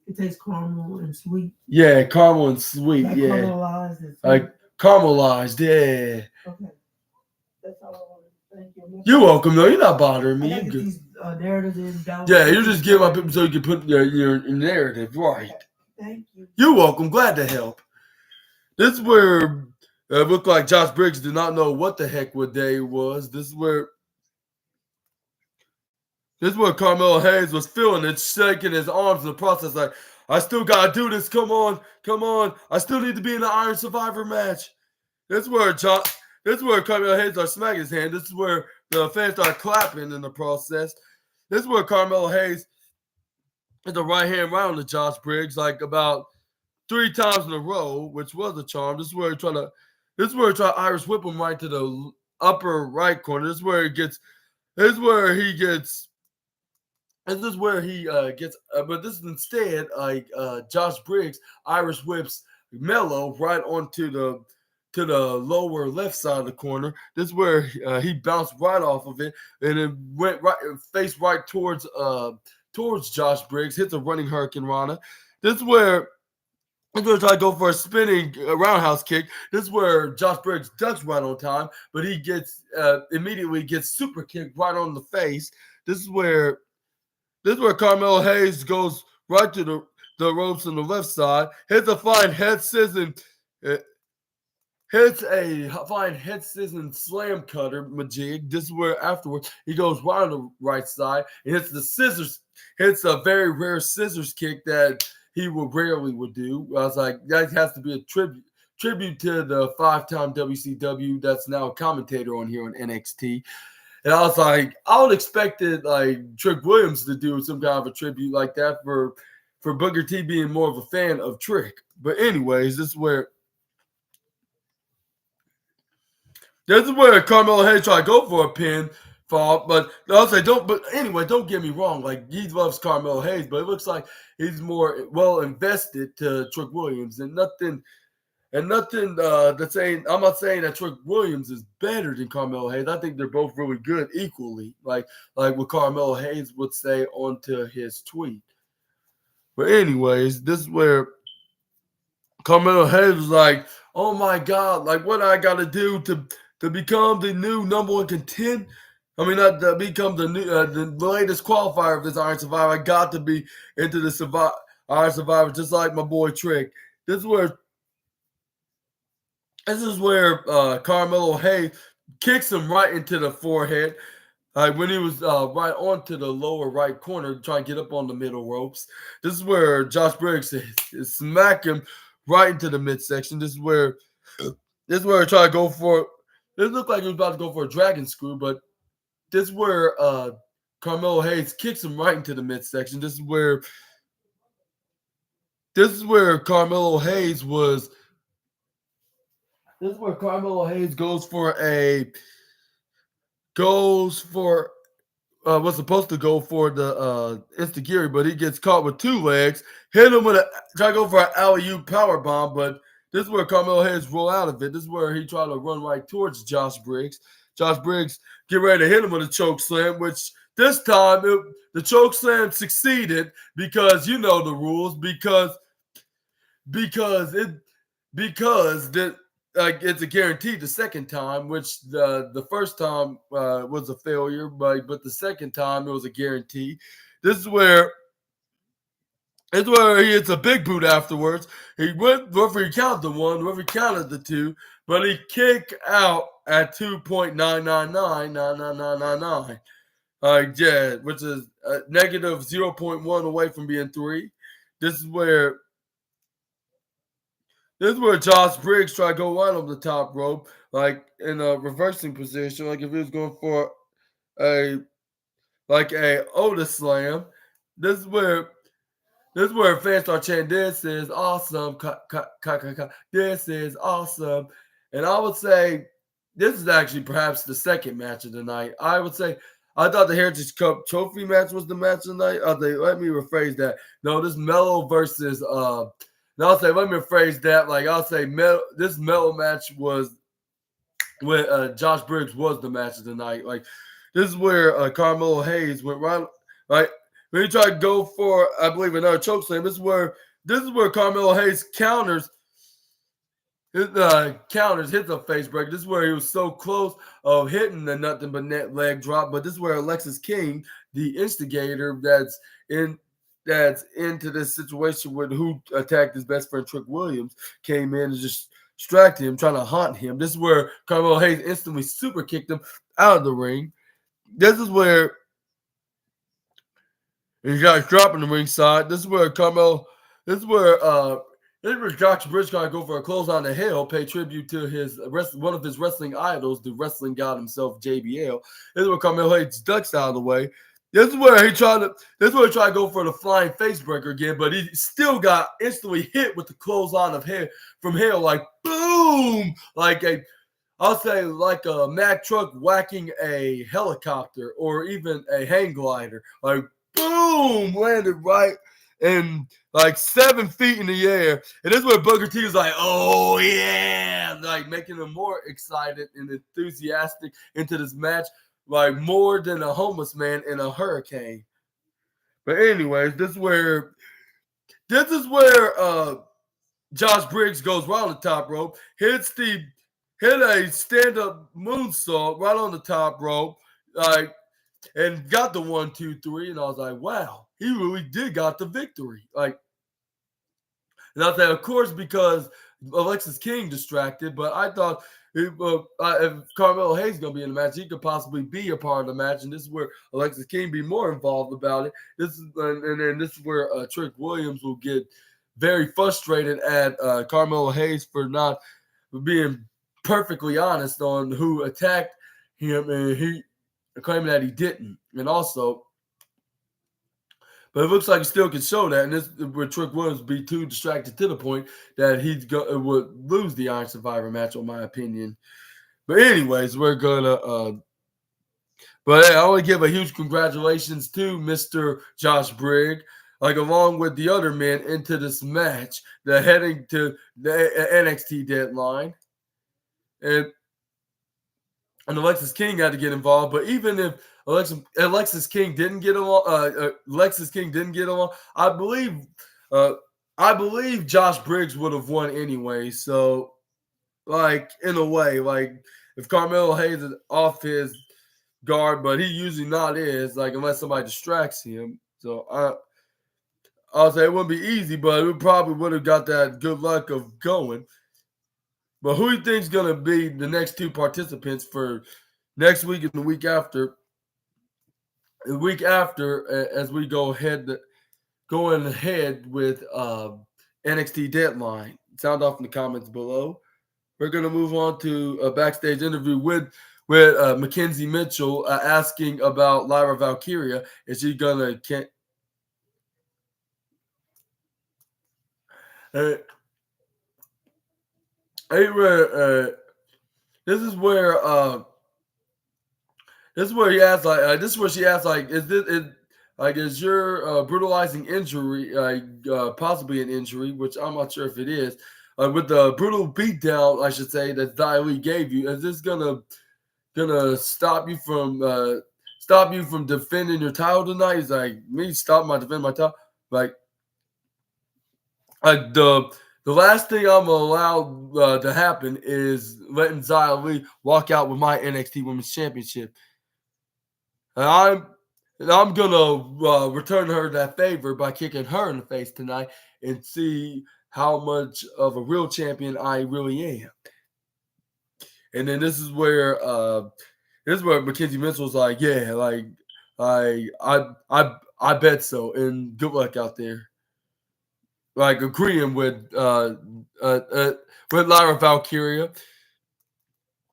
It tastes caramel and sweet. Yeah, caramel and sweet. Like yeah. Caramelized and sweet. Like caramelized. Yeah. Okay. That's all I wanted. Thank you. You're welcome, though. You're not bothering me. I gotta get these narratives in down. Yeah, you just give my people so you can put your narrative right. Okay. Thank you. You're welcome. Glad to help. This is where it looked like Josh Briggs did not know what the heck what day it was. This is where Carmelo Hayes was feeling it, shaking his arms in the process, like, I still gotta do this. Come on. I still need to be in the Iron Survivor match. This is where Carmelo Hayes started smacking his hand. This is where the fans started clapping in the process. This is where Carmelo Hayes hit the right hand right on to Josh Briggs, like about 3 times in a row, which was a charm. This is where he tried to Irish whip him right to the upper right corner. This is where he gets, but this is instead like Josh Briggs Irish whips Melo right onto the lower left side of the corner. This is where he bounced right off of it and it went face right towards Josh Briggs, hits a running Hurricane Rana. This is where he's going to try to go for a spinning roundhouse kick. This is where Josh Briggs ducks right on time, but he gets immediately gets super kicked right on the face. This is where Carmelo Hayes goes right to the ropes on the left side, hits a fine head scissors. Hits a fine head scissors slam cutter majig. This is where afterwards he goes right on the right side and hits a very rare scissors kick that he rarely would do. I was like, that has to be a tribute to the 5-time WCW that's now a commentator on here on NXT. And I was like, I would expect it like Trick Williams to do some kind of a tribute like that for Booker T being more of a fan of Trick. But anyways, this is where Carmelo Hayes tried to go for a pin fall, but I'll say don't get me wrong. Like, he loves Carmelo Hayes, but it looks like he's more well invested to Trick Williams, and nothing that's saying. I'm not saying that Trick Williams is better than Carmelo Hayes. I think they're both really good equally, like what Carmelo Hayes would say onto his tweet. But anyways, this is where Carmelo Hayes was like, "Oh my God! Like, what I got to do to become the new number one contender? I mean, not to become the latest qualifier of this Iron Survivor. I got to be into the Iron Survivor, just like my boy Trick." This is where Carmelo Hayes kicks him right into the forehead. Like when he was right onto the lower right corner, trying to get up on the middle ropes. This is where Josh Briggs is smack him right into the midsection. This is where he tried to go for. It looked like he was about to go for a dragon screw, but this is where Carmelo Hayes kicks him right into the midsection. This is where Carmelo Hayes was. This is where Carmelo Hayes was supposed to go for the Instigiri, but he gets caught with 2 legs. Hit him try to go for an alley-oop power bomb, but this is where Carmelo Hayes roll out of it. This is where he tried to run right towards Josh Briggs. Josh Briggs get ready to hit him with a choke slam, which this time the choke slam succeeded because you know the rules because it's a guarantee the second time, which the first time was a failure, but the second time it was a guarantee. This is where he hits a big boot afterwards. Referee counted the 1, referee counted the 2, but he kicked out at 2.9999999. Yeah, which is negative 0.1 away from being 3. This is where Josh Briggs tried to go right on the top rope, like in a reversing position, like if he was going for a Otis slam. This is where fans start chanting, "This is awesome! This is awesome!" And I would say this is actually perhaps the second match of the night. I would say I thought the Heritage Cup Trophy match was the match of the night. Let me rephrase that. No, this Melo versus And I'll say, let me rephrase that. Like I'll say, this metal match was when Josh Briggs was the match of the night. Like this is where Carmelo Hayes went right when he tried to go for, I believe, another chokeslam. This is where Carmelo Hayes hits a face breaker. This is where he was so close of hitting the nothing but net leg drop. But this is where Alexis King, the instigator that's into this situation with who attacked his best friend Trick Williams, came in and just distracted him, trying to haunt him. This is where Carmelo Hayes instantly super kicked him out of the ring. This is where he got dropping the ringside. This is where Josh Bridge got to go for a close on the hill, pay tribute to one of his wrestling idols, the wrestling god himself, JBL. This is where Carmelo Hayes ducks out of the way. This is where he tried to go for the flying face breaker again, but he still got instantly hit with the clothesline of hair from Hale, like boom, I'll say like a Mack truck whacking a helicopter or even a hang glider, like boom, landed right in like 7 feet in the air. And this is where Booker T is like, oh yeah, like making him more excited and enthusiastic into this match. Like more than a homeless man in a hurricane. But anyways, this is where Josh Briggs goes right on the top rope, hit a stand-up moonsault right on the top rope, and got the 1, 2, 3. And I was like, wow, he really did got the victory. And I said, of course, because Alexis King distracted, but I thought if Carmelo Hayes is going to be in the match, he could possibly be a part of the match, and this is where Alexis King be more involved about it. This is where Trick Williams will get very frustrated at Carmelo Hayes for not being perfectly honest on who attacked him, and he claiming that he didn't, and also. But it looks like he still can show that, and this would Trick Williams be too distracted to the point that would lose the Iron Survivor match, in my opinion. But anyways, we're gonna. But hey, I want to give a huge congratulations to Mr. Josh Briggs, along with the other men into this match. They're heading to the NXT deadline, and Alexis King had to get involved. But even if Alexis King didn't get along, I believe Josh Briggs would have won anyway. So, in a way, if Carmelo Hayes is off his guard, but he usually not is, unless somebody distracts him. So I'll say it wouldn't be easy, but it probably would have got that good luck of going. But who do you think is going to be the next two participants for next week and the week after? The week after, as we going ahead with NXT Deadline. Sound off in the comments below. We're going to move on to a backstage interview with Mackenzie Mitchell asking about Lyra Valkyria. Is she going to this is where he asks this is where she asks is your brutalizing injury possibly an injury, which I'm not sure if it is, with the brutal beatdown, I should say, that Xia Li gave you, is this gonna stop you from defending your title tonight? He's like, me defending my title, the last thing I'm allowed to happen is letting Xia Li walk out with my NXT Women's Championship. And I'm gonna return her that favor by kicking her in the face tonight and see how much of a real champion I really am. And then this is where Mackenzie Mitchell's like, yeah, I bet so, and good luck out there. Agreeing with Lyra Valkyria.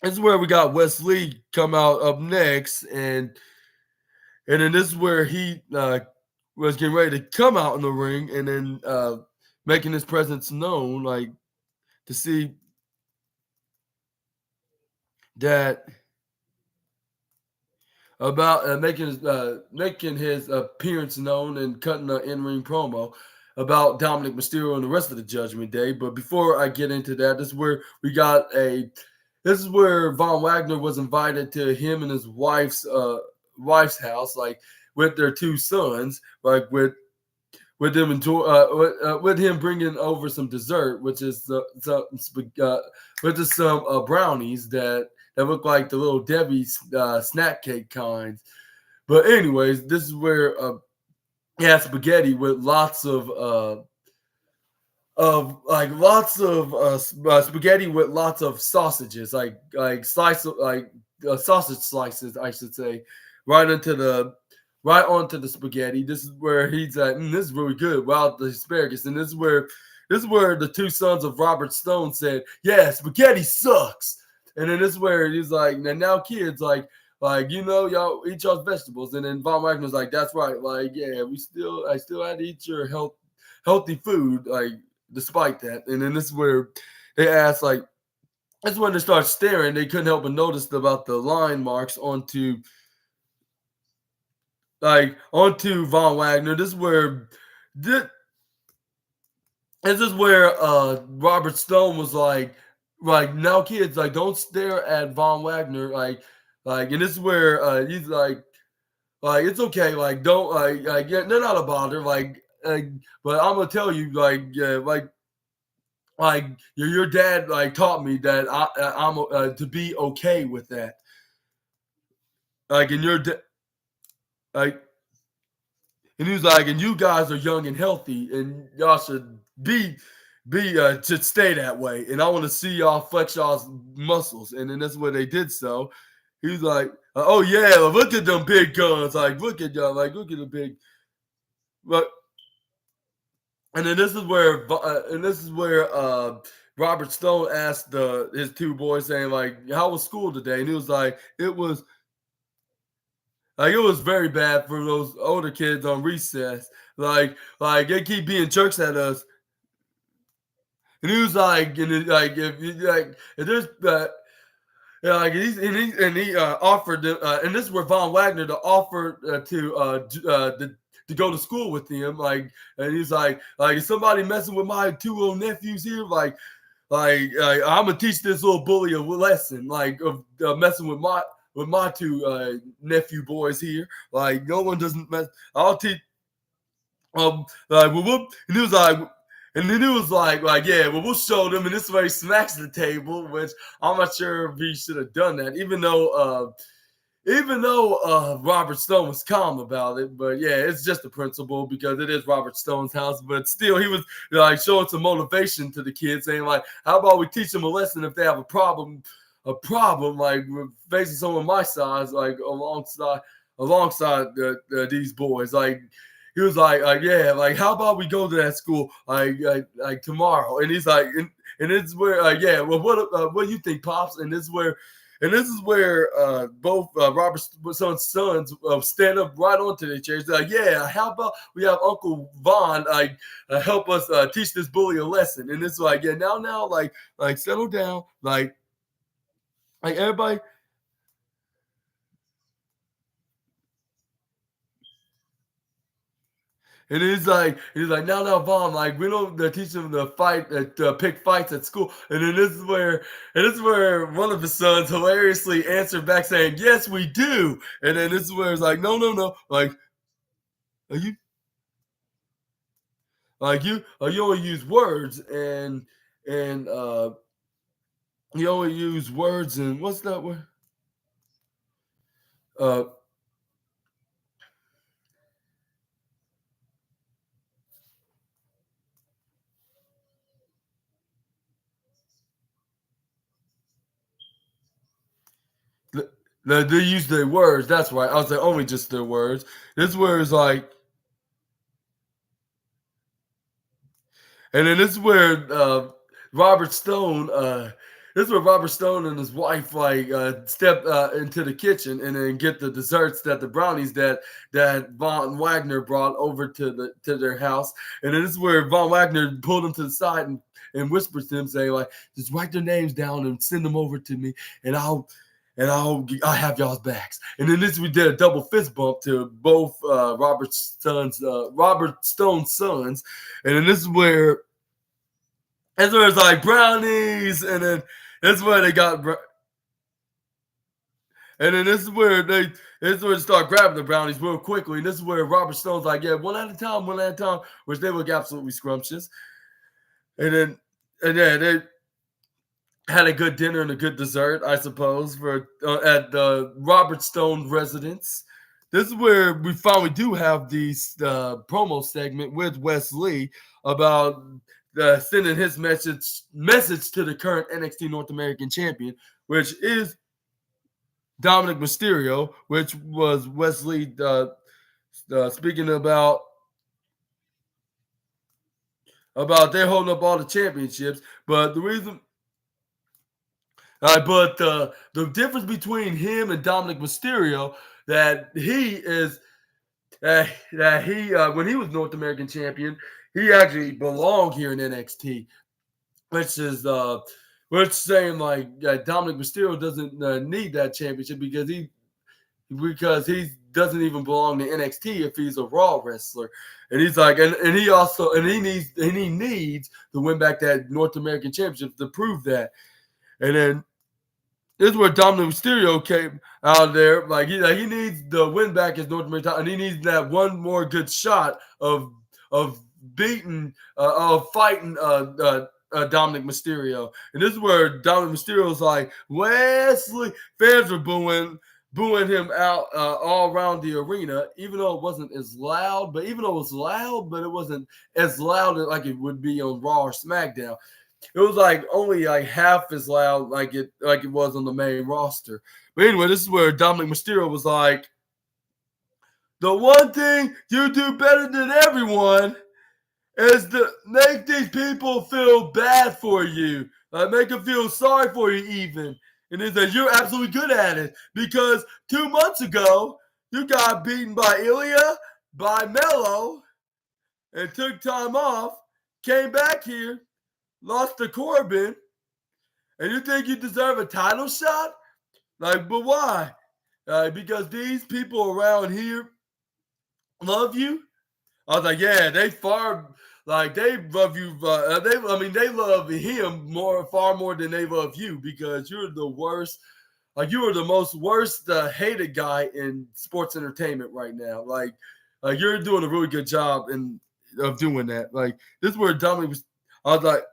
This is where we got Wes Lee come out up next, and then this is where he was getting ready to come out in the ring, and then making his presence known, to see that about making his appearance known and cutting an in-ring promo. Dominic Mysterio and the rest of the Judgment Day. But before I get into that, this is where we got a. This is where Von Wagner was invited to him and his wife's house, like with their two sons, like with them with him bringing over some dessert, which is some brownies that look like the little Debbie's snack cake kinds. But anyways, this is where he had spaghetti with lots of spaghetti with lots of sausages, like sausage slices, I should say, right onto the spaghetti. This is where he's like, this is really good. Wow, the asparagus, and this is where the two sons of Robert Stone said, yeah, spaghetti sucks. And then this is where he's like, now kids, like y'all eat y'all's vegetables. And then Von Wagner's like, that's right, like, yeah, I still had to eat your healthy food, like, despite that. And then this is where they asked, like, that's when they start staring. They couldn't help but notice about the line marks onto Von Wagner. This is where Robert Stone was like now kids, like, don't stare at Von Wagner, like, and this is where he's like it's okay, like, don't yeah, they're not a bother, but I'm gonna tell you, like your dad like taught me that I'm to be okay with that, like, and your like, and he was like, and you guys are young and healthy, and y'all should should stay that way, and I want to see y'all flex y'all's muscles. And then that's what they did. So he's like, oh yeah, look at them big guns, like, look at y'all, like, look at the big, but. And then this is where Robert Stone asked his two boys, saying, like, how was school today? And he was like, it was very bad for those older kids on recess. Like they keep being jerks at us. And he was like, if there's he offered and this is where Von Wagner to offer to go to school with him, and he's like is somebody messing with my two little nephews here, like I'm gonna teach this little bully a lesson, like, of messing with my two nephew boys here, like, no one doesn't mess. I'll teach. And he was like. And then it was like, yeah, well, we'll show them. And this is where he smacks the table, which I'm not sure if he should have done that, even though Robert Stone was calm about it. But yeah, it's just a principle because it is Robert Stone's house. But still, he was like showing some motivation to the kids, saying, like, how about we teach them a lesson if they have a problem, like facing someone my size, like alongside these boys, like. He was like, yeah, like, how about we go to that school, like tomorrow? And he's like, and it's where, yeah, well, what do you think, Pops? And this is where both Robert Stone's sons stand up right onto their chairs. They're like, yeah, how about we have Uncle Von help us teach this bully a lesson? And it's like, yeah, now, like settle down, like everybody. And he's like, now, Vaughn, like, we don't teach them to fight, pick fights at school. And then this is where one of his sons hilariously answered back saying, yes, we do. And then this is where it's like, no, like, you only use words and you only use words and what's that word? They use their words. That's right. I was like, only just their words. This word is like, and then this is where Robert Stone. This is where Robert Stone and his wife step into the kitchen and then get the desserts, the brownies that Von Wagner brought over to their house. And then this is where Von Wagner pulled them to the side and whispers to them, saying, like, just write their names down and send them over to me, and I'll and I have y'all's backs. And then we did a double fist bump to both Robert Stone's sons. And then this is where it's like brownies, and then this is where they got. And then this is where they start grabbing the brownies real quickly. And this is where Robert Stone's like, yeah, one at a time, which they look absolutely scrumptious. And yeah, they had a good dinner and a good dessert, I suppose, for at the Robert Stone residence. This is where we finally do have the promo segment with Wes Lee about sending his message to the current NXT North American champion, which is Dominic Mysterio, which was Wes Lee speaking about they're holding up all the championships, but the reason. But the difference between him and Dominic Mysterio that he is that he when he was North American champion, he actually belonged here in NXT, which is saying like Dominic Mysterio doesn't need that championship because he doesn't even belong to NXT if he's a Raw wrestler. And he's like, and he needs to win back that North American championship to prove that. And then this is where Dominic Mysterio came out there. Like he needs the win back his North American title, and he needs that one more good shot of fighting Dominic Mysterio. And this is where Dominic Mysterio's like, Wesley, fans were booing him out all around the arena, even though it wasn't as loud. But even though it was loud, but it wasn't as loud like it would be on Raw or SmackDown. It was like only like half as loud like it was on the main roster. But anyway, this is where Dominic Mysterio was like, the one thing you do better than everyone is to make these people feel bad for you. Make them feel sorry for you even. And he said, you're absolutely good at it. Because 2 months ago, you got beaten by Ilya, by Mello, and took time off, came back here, lost to Corbin, and you think you deserve a title shot? Like, but why? Because these people around here love you? I was like, yeah, they love you. They love him far more than they love you because you're the worst. Like, you are the most worst hated guy in sports entertainment right now. Like you're doing a really good job of doing that. Like, this is where Dominic was. I was like,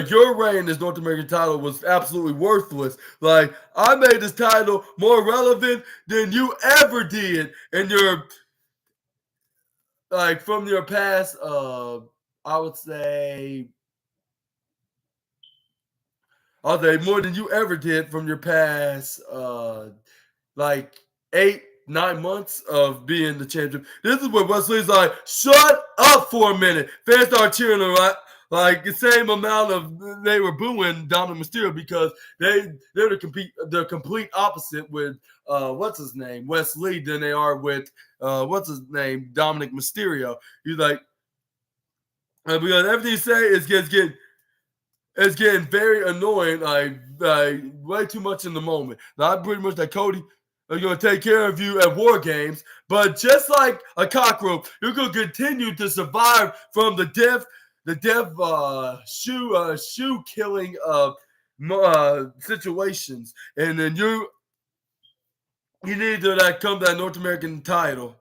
your reign as North American title was absolutely worthless. Like, I made this title more relevant than you ever did in your, like, from your past, I would say more than you ever did from your past, like 8-9 months of being the champion. This is where Wesley's like, shut up for a minute. Fans start cheering him, right? Like the same amount of they were booing Dominic Mysterio because they're the complete opposite with what's his name, Wes Lee, than they are with what's his name, Dominic Mysterio. He's like, because everything you say is getting very annoying, like way too much in the moment. Now I'm pretty much like, Cody, I'm gonna take care of you at War Games, but just like a cockroach, you're gonna continue to survive from the death shoe killing situations, and then you need to come to that North American title.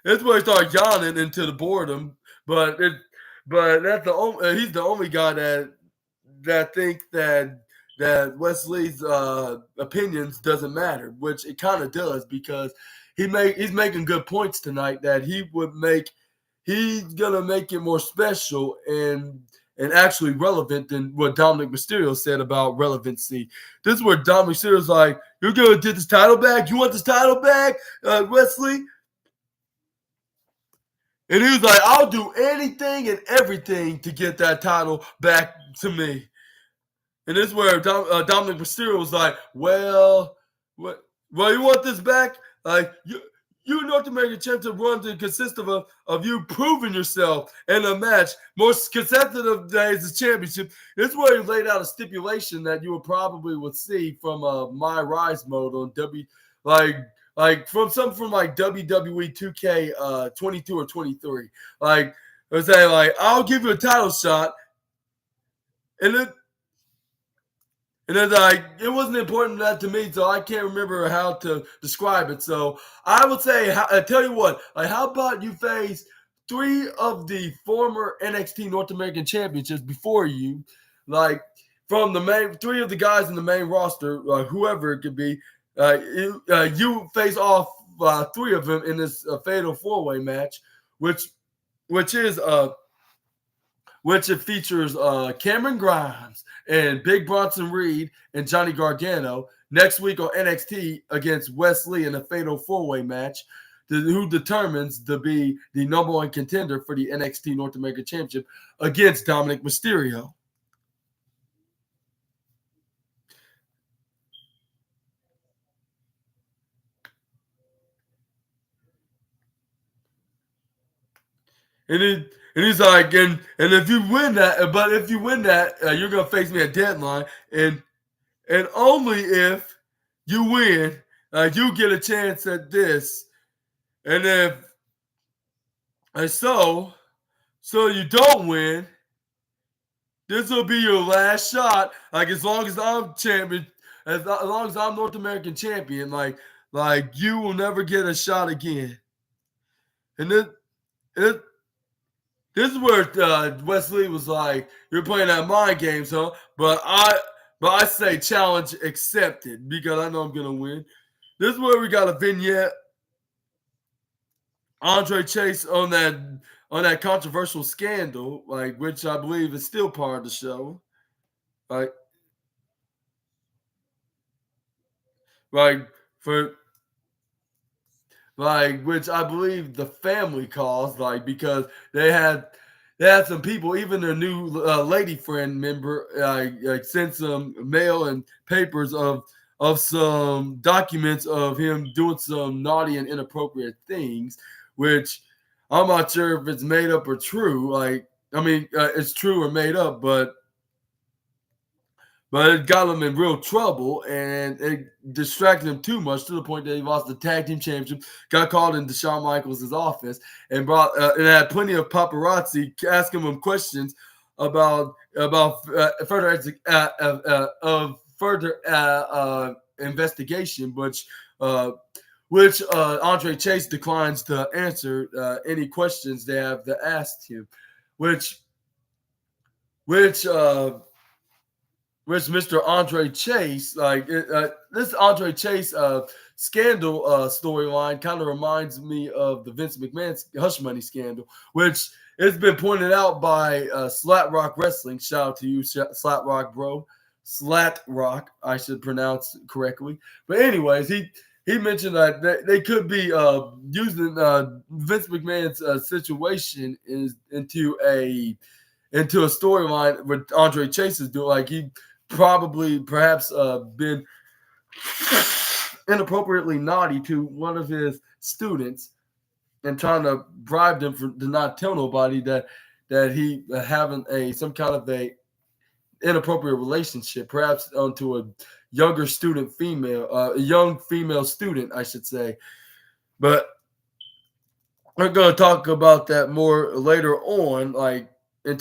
That's where he started yawning into the boredom, but that's the only he's the only guy that think that Wesley's opinions doesn't matter, which it kind of does because he's making good points tonight that he's gonna make it more special and actually relevant than what Dominic Mysterio said about relevancy. This is where Dominic Mysterio's like, you're gonna get this title back? You want this title back, Wesley? And he was like, I'll do anything and everything to get that title back to me. And this is where Dominic Mysterio was like, well, you want this back? Like, you North American Championship run to consist of you proving yourself in a match more consecutive days as championship. This is where he laid out a stipulation that you would see from My Rise mode on from like WWE 2K 22 or 23. Like I was saying, like, I'll give you a title shot, and it's like, it wasn't important enough to me, so I can't remember how to describe it. So I would say, I tell you what, like, how about you face 3 of the former NXT North American championships before you, like from the main 3 of the guys in the main roster, whoever it could be, you face off 3 of them in this fatal 4-way match, which it features Cameron Grimes and Big Bronson Reed and Johnny Gargano next week on NXT against Wes Lee in a fatal 4-way match, who determines to be the number 1 contender for the NXT North American Championship against Dominic Mysterio. And he's like, and if you win that, you're gonna face me at Deadline, and only if you win, you get a chance at this, and so you don't win, this will be your last shot. Like, as long as I'm champion, as long as I'm North American champion, like you will never get a shot again. And this is where Wes Lee was like, "You're playing that mind games, huh?" But I say challenge accepted, because I know I'm gonna win. This is where we got a vignette. Andre Chase on that controversial scandal, like, which I believe is still part of the show, like for. Like, which I believe the family caused, like, because they had some people, even their new lady friend member, like sent some mail and papers of some documents of him doing some naughty and inappropriate things, which I'm not sure if it's made up or true. Like, I mean, it's true or made up, but it got him in real trouble, and it distracted him too much, to the point that he lost the tag team championship, got called into Shawn Michaels' office, and had plenty of paparazzi asking him questions about further investigation, which Andre Chase declines to answer any questions they have to ask him, which Mr. Andre Chase, like, this Andre Chase scandal storyline kind of reminds me of the Vince McMahon Hush Money scandal, which has been pointed out by Slat Rock Wrestling. Shout out to you, Slat Rock bro. Slat Rock, I should pronounce correctly. But anyways, he mentioned that they could be using Vince McMahon's situation into a storyline with Andre Chase is doing. Like, he perhaps been inappropriately naughty to one of his students, and trying to bribe them to not tell nobody that he having some kind of a inappropriate relationship, perhaps onto a younger student a young female student, I should say. But we're going to talk about that more later on, like in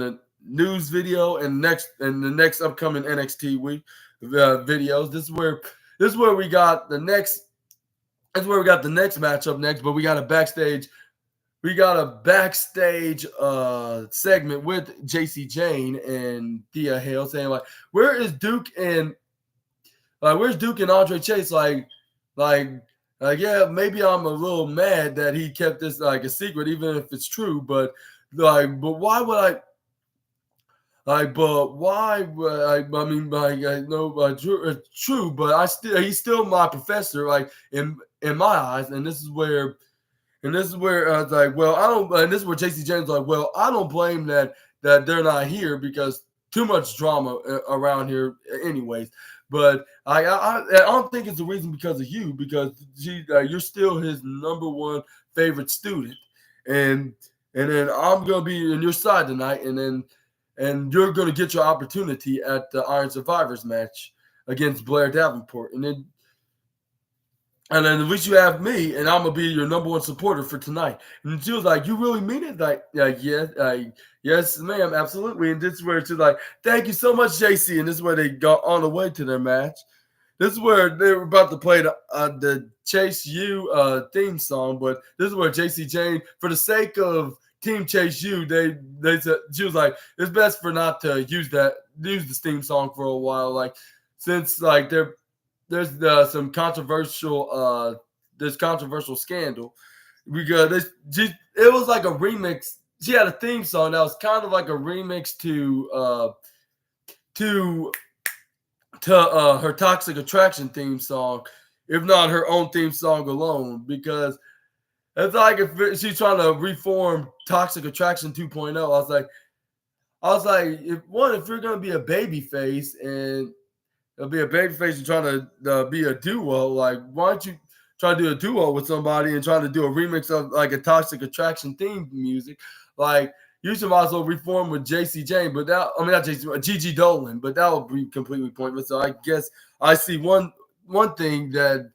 a news video, and the next upcoming NXT week videos. This is where we got the next. That's where we got the next matchup next. But we got a backstage segment with JC Jane and Thea Hale, saying, like, where's Duke and Andre Chase? Yeah, maybe I'm a little mad that he kept this like a secret, even if it's true. But why would I? True, but he's still my professor, like, in my eyes. And this is where I was like, well, I don't. And this is where JC James like, well, I don't blame that they're not here, because too much drama around here, anyways. But I don't think it's the reason because of you, because you're still his number one favorite student, and then I'm gonna be on your side tonight, and you're gonna get your opportunity at the Iron Survivors match against Blair Davenport, and then at least you have me, and I'm gonna be your number one supporter for tonight. And she was like, "You really mean it?" Like, yes, ma'am, absolutely. And this is where she's like, "Thank you so much, JC." And this is where they got on the way to their match. This is where they were about to play the Chase U theme song, but this is where JC Jane, for the sake of Team Chase U, they said, she was like, "It's best for not to use this theme song for a while, like since like there's some controversial scandal because it was like a remix. She had a theme song that was kind of like a remix to her Toxic Attraction theme song, if not her own theme song alone, because it's like if she's trying to reform Toxic Attraction 2.0. I was like, if you're gonna be a baby face and it'll be a baby face and trying to be a duo, like why don't you try to do a duo with somebody and try to do a remix of like a Toxic Attraction theme music? Like you should might as well reform with JC Jane, but not JC, Gigi Dolan, but that would be completely pointless. So I guess I see one thing that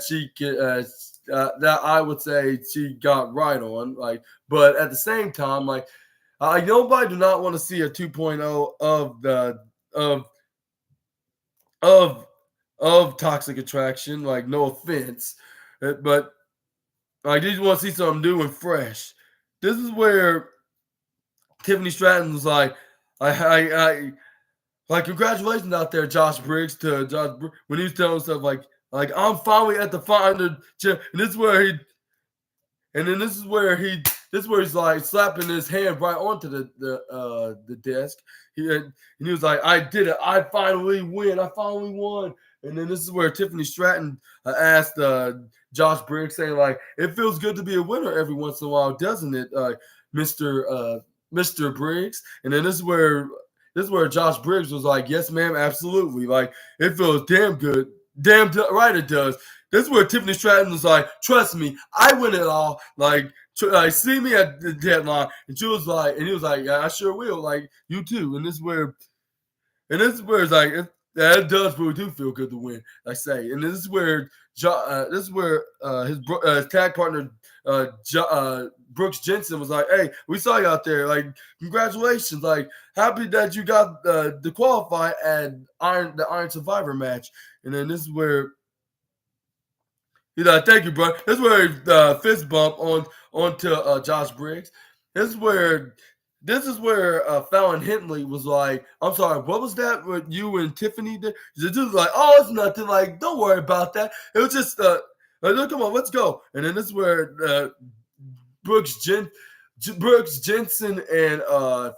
she could, that I would say she got right on. Like, but at the same time, like nobody do not want to see a 2.0 of Toxic Attraction. Like, no offense, but I just want to see something new and fresh. This is where Tiffany Stratton was like, I like, congratulations out there, Josh Briggs, to Josh when he was telling stuff like I'm finally at the final, and this is where he's like slapping his hand right onto the desk. And he was like, "I did it! I finally win! I finally won!" And then this is where Tiffany Stratton asked Josh Briggs, saying like, "It feels good to be a winner every once in a while, doesn't it, Mister Briggs?" And then this is where Josh Briggs was like, "Yes, ma'am, absolutely. Like it feels damn good, right it does." This is where Tiffany Stratton was like, "Trust me, I win it all. Like see me at the deadline." And she was like, and he was like, "Yeah, I sure will. Like you too." And this is where it's like, it does really do feel good to win, I say. And this is where his tag partner Brooks Jensen was like, "Hey, we saw you out there. Like, congratulations. Like, happy that you got to qualify at the Iron Survivor match." And then this is where he's like, "Thank you, bro." This is where fist bump onto Josh Briggs. This is where Fallon Henley was like, "I'm sorry, what was that? What you and Tiffany did?" The dude was like, "Oh, it's nothing. Like, don't worry about that. It was just like, come on, let's go." And then this is where Brooks Jensen and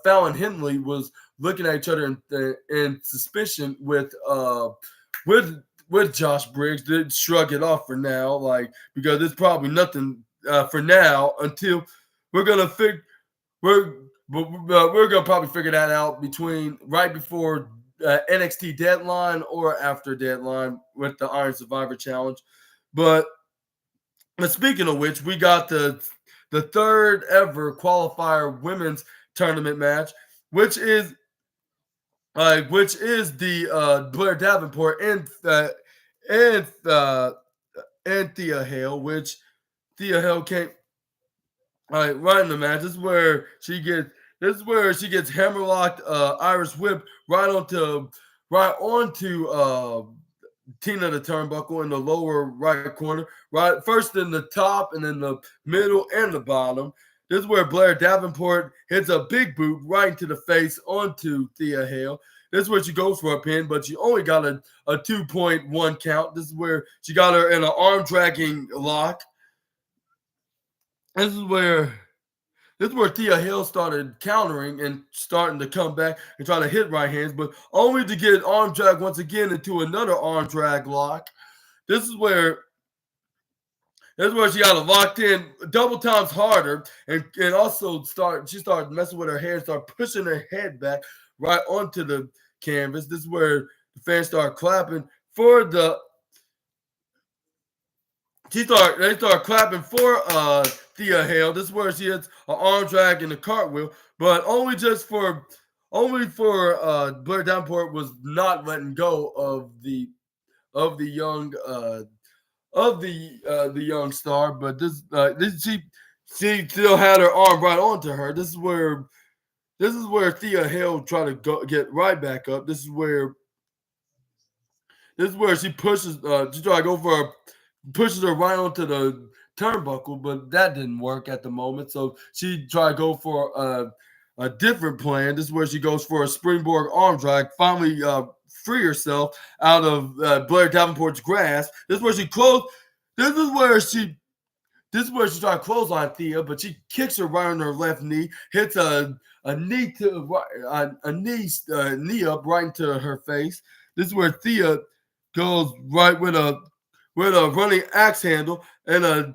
Fallon Henley was looking at each other in suspicion with Josh Briggs. They shrug it off for now, like, because it's probably nothing for now until we're gonna figure we're gonna probably figure that out right before NXT deadline or after deadline with the Iron Survivor Challenge. But speaking of which, we got the third ever qualifier women's tournament match, which is the Blair Davenport and Thea Hale, which Thea Hale came right in the match. This is where she gets hammerlocked Irish whip right onto Tina the Turnbuckle in the lower right corner, right first in the top and then the middle and the bottom. This is where Blair Davenport hits a big boot right into the face onto Thea Hale. This is where she goes for a pin, but she only got a 2.1 count. This is where she got her in an arm dragging lock. This is where Thea Hill started countering and starting to come back and try to hit right hands, but only to get arm drag once again into another arm drag lock. This is where she got it locked in double times harder, and also she started messing with her hair and started pushing her head back right onto the canvas. This is where the fans start clapping for the. They start clapping for Thea Hale. This is where she hits an arm drag and a cartwheel, but only for Blair Davenport was not letting go of the young the young star, but this she still had her arm right onto her. This is where Thea Hale tried to get right back up. This is where she she tried to go for pushes her right onto the turnbuckle, but that didn't work at the moment. So she tried to go for a different plan. This is where she goes for a springboard arm drag, finally free herself out of Blair Davenport's grasp. This is where she closed. This is where she. This is where she tried to close on Thea, but she kicks her right on her left knee, hits a knee to a knee up right into her face. This is where Thea goes right with a running axe handle and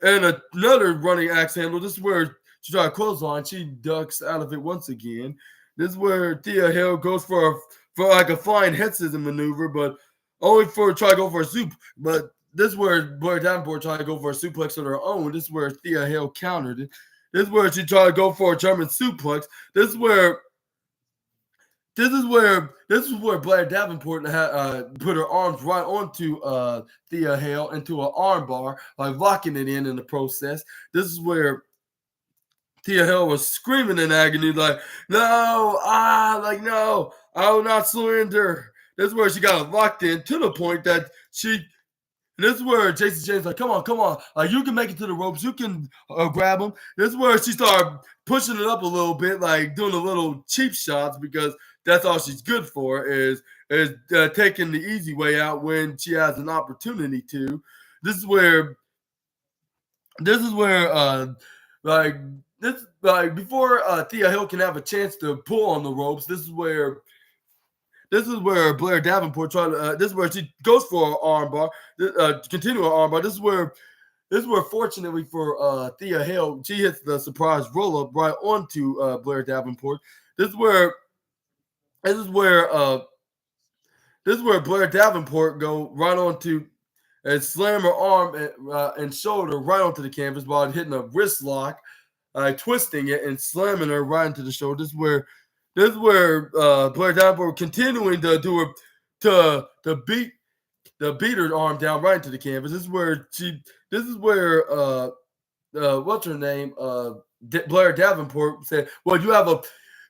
another running axe handle. This is where she tried to close on. She ducks out of it once again. This is where Thea Hale goes for like a flying head scissors maneuver, but only for try to go for a soup. But this is where Blair Davenport tried to go for a suplex of her own. This is where Thea Hale countered it. This is where she tried to go for a German suplex. This is where Blair Davenport put her arms right onto Thea Hale into an armbar, like locking it in the process. This is where Thea Hale was screaming in agony, like, no, no, I will not surrender. This is where she got locked in to the point that this is where Jason James like, come on, you can make it to the ropes, you can grab him. This is where she started pushing it up a little bit, like doing a little cheap shots because that's all she's good for is taking the easy way out when she has an opportunity to. This is where before Thea Hill can have a chance to pull on the ropes, this is where Blair Davenport tried to. This is where she goes for an armbar, continue an armbar. This is where fortunately for Thea Hale, she hits the surprise roll up right onto Blair Davenport. This is where Blair Davenport go right onto and slam her arm and shoulder right onto the canvas while hitting a wrist lock, twisting it and slamming her right into the shoulder. This is where Blair Davenport continuing to do her to beat her arm down right into the canvas. This is where what's her name? Blair Davenport said, "Well, do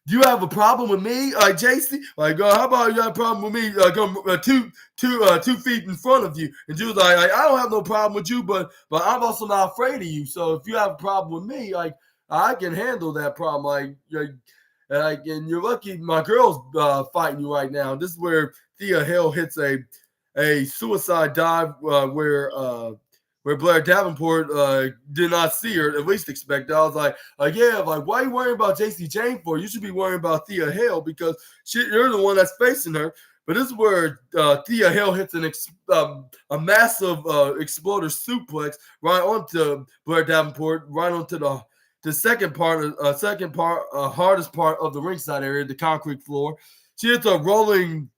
you have a problem with me, JC? Like, how about you have a problem with me? I'm 2 feet in front of you." And she was like, "I don't have no problem with you, but I'm also not afraid of you. So if you have a problem with me, like, I can handle that problem. And you're lucky my girl's fighting you right now." This is where Thea Hale hits a suicide dive where Blair Davenport did not see her, at least expect it. I was like, why are you worrying about JC Jane for? You should be worrying about Thea Hale because you're the one that's facing her. But this is where Thea Hale hits a massive exploder suplex right onto Blair Davenport, right onto the second part, hardest part of the ringside area, the concrete floor. She hits a rolling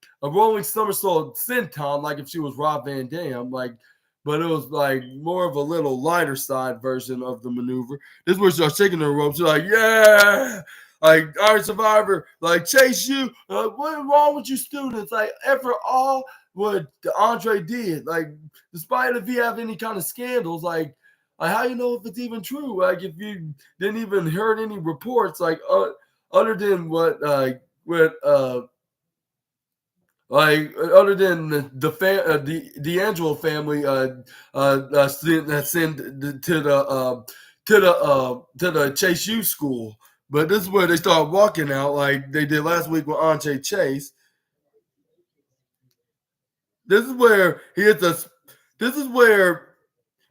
somersault senton, like if she was Rob Van Dam, but it was like more of a little lighter side version of the maneuver. This is where she starts shaking the ropes. She's like, yeah, like Iron Survivor, like Chase you. What's wrong with you students? Like after all what Andre did, like despite if he have any kind of scandals, like how you know if it's even true? Like if you didn't even heard any reports, like other than other than the D'Angelo family sent to the Chase U school, but this is where they start walking out like they did last week with Andre Chase. This is where he hits us. This is where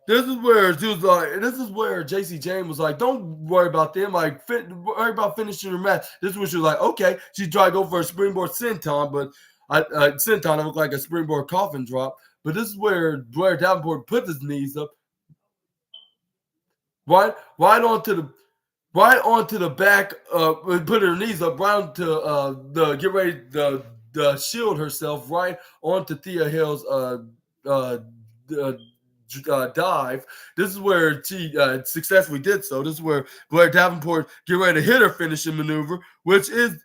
she was like. This is where JC Jane was like, "Don't worry about them. Like, worry about finishing your match." This is where she was like, "Okay." She tried to go for a springboard senton, but senton looked like a springboard coffin drop. But this is where Blair Davenport put his knees up, right onto the. right onto the back, put her knees up, right onto the get ready the shield herself right onto Thea Hill's uh, uh, dive. This is where she successfully did so. This is where Blair Davenport get ready to hit her finishing maneuver, which is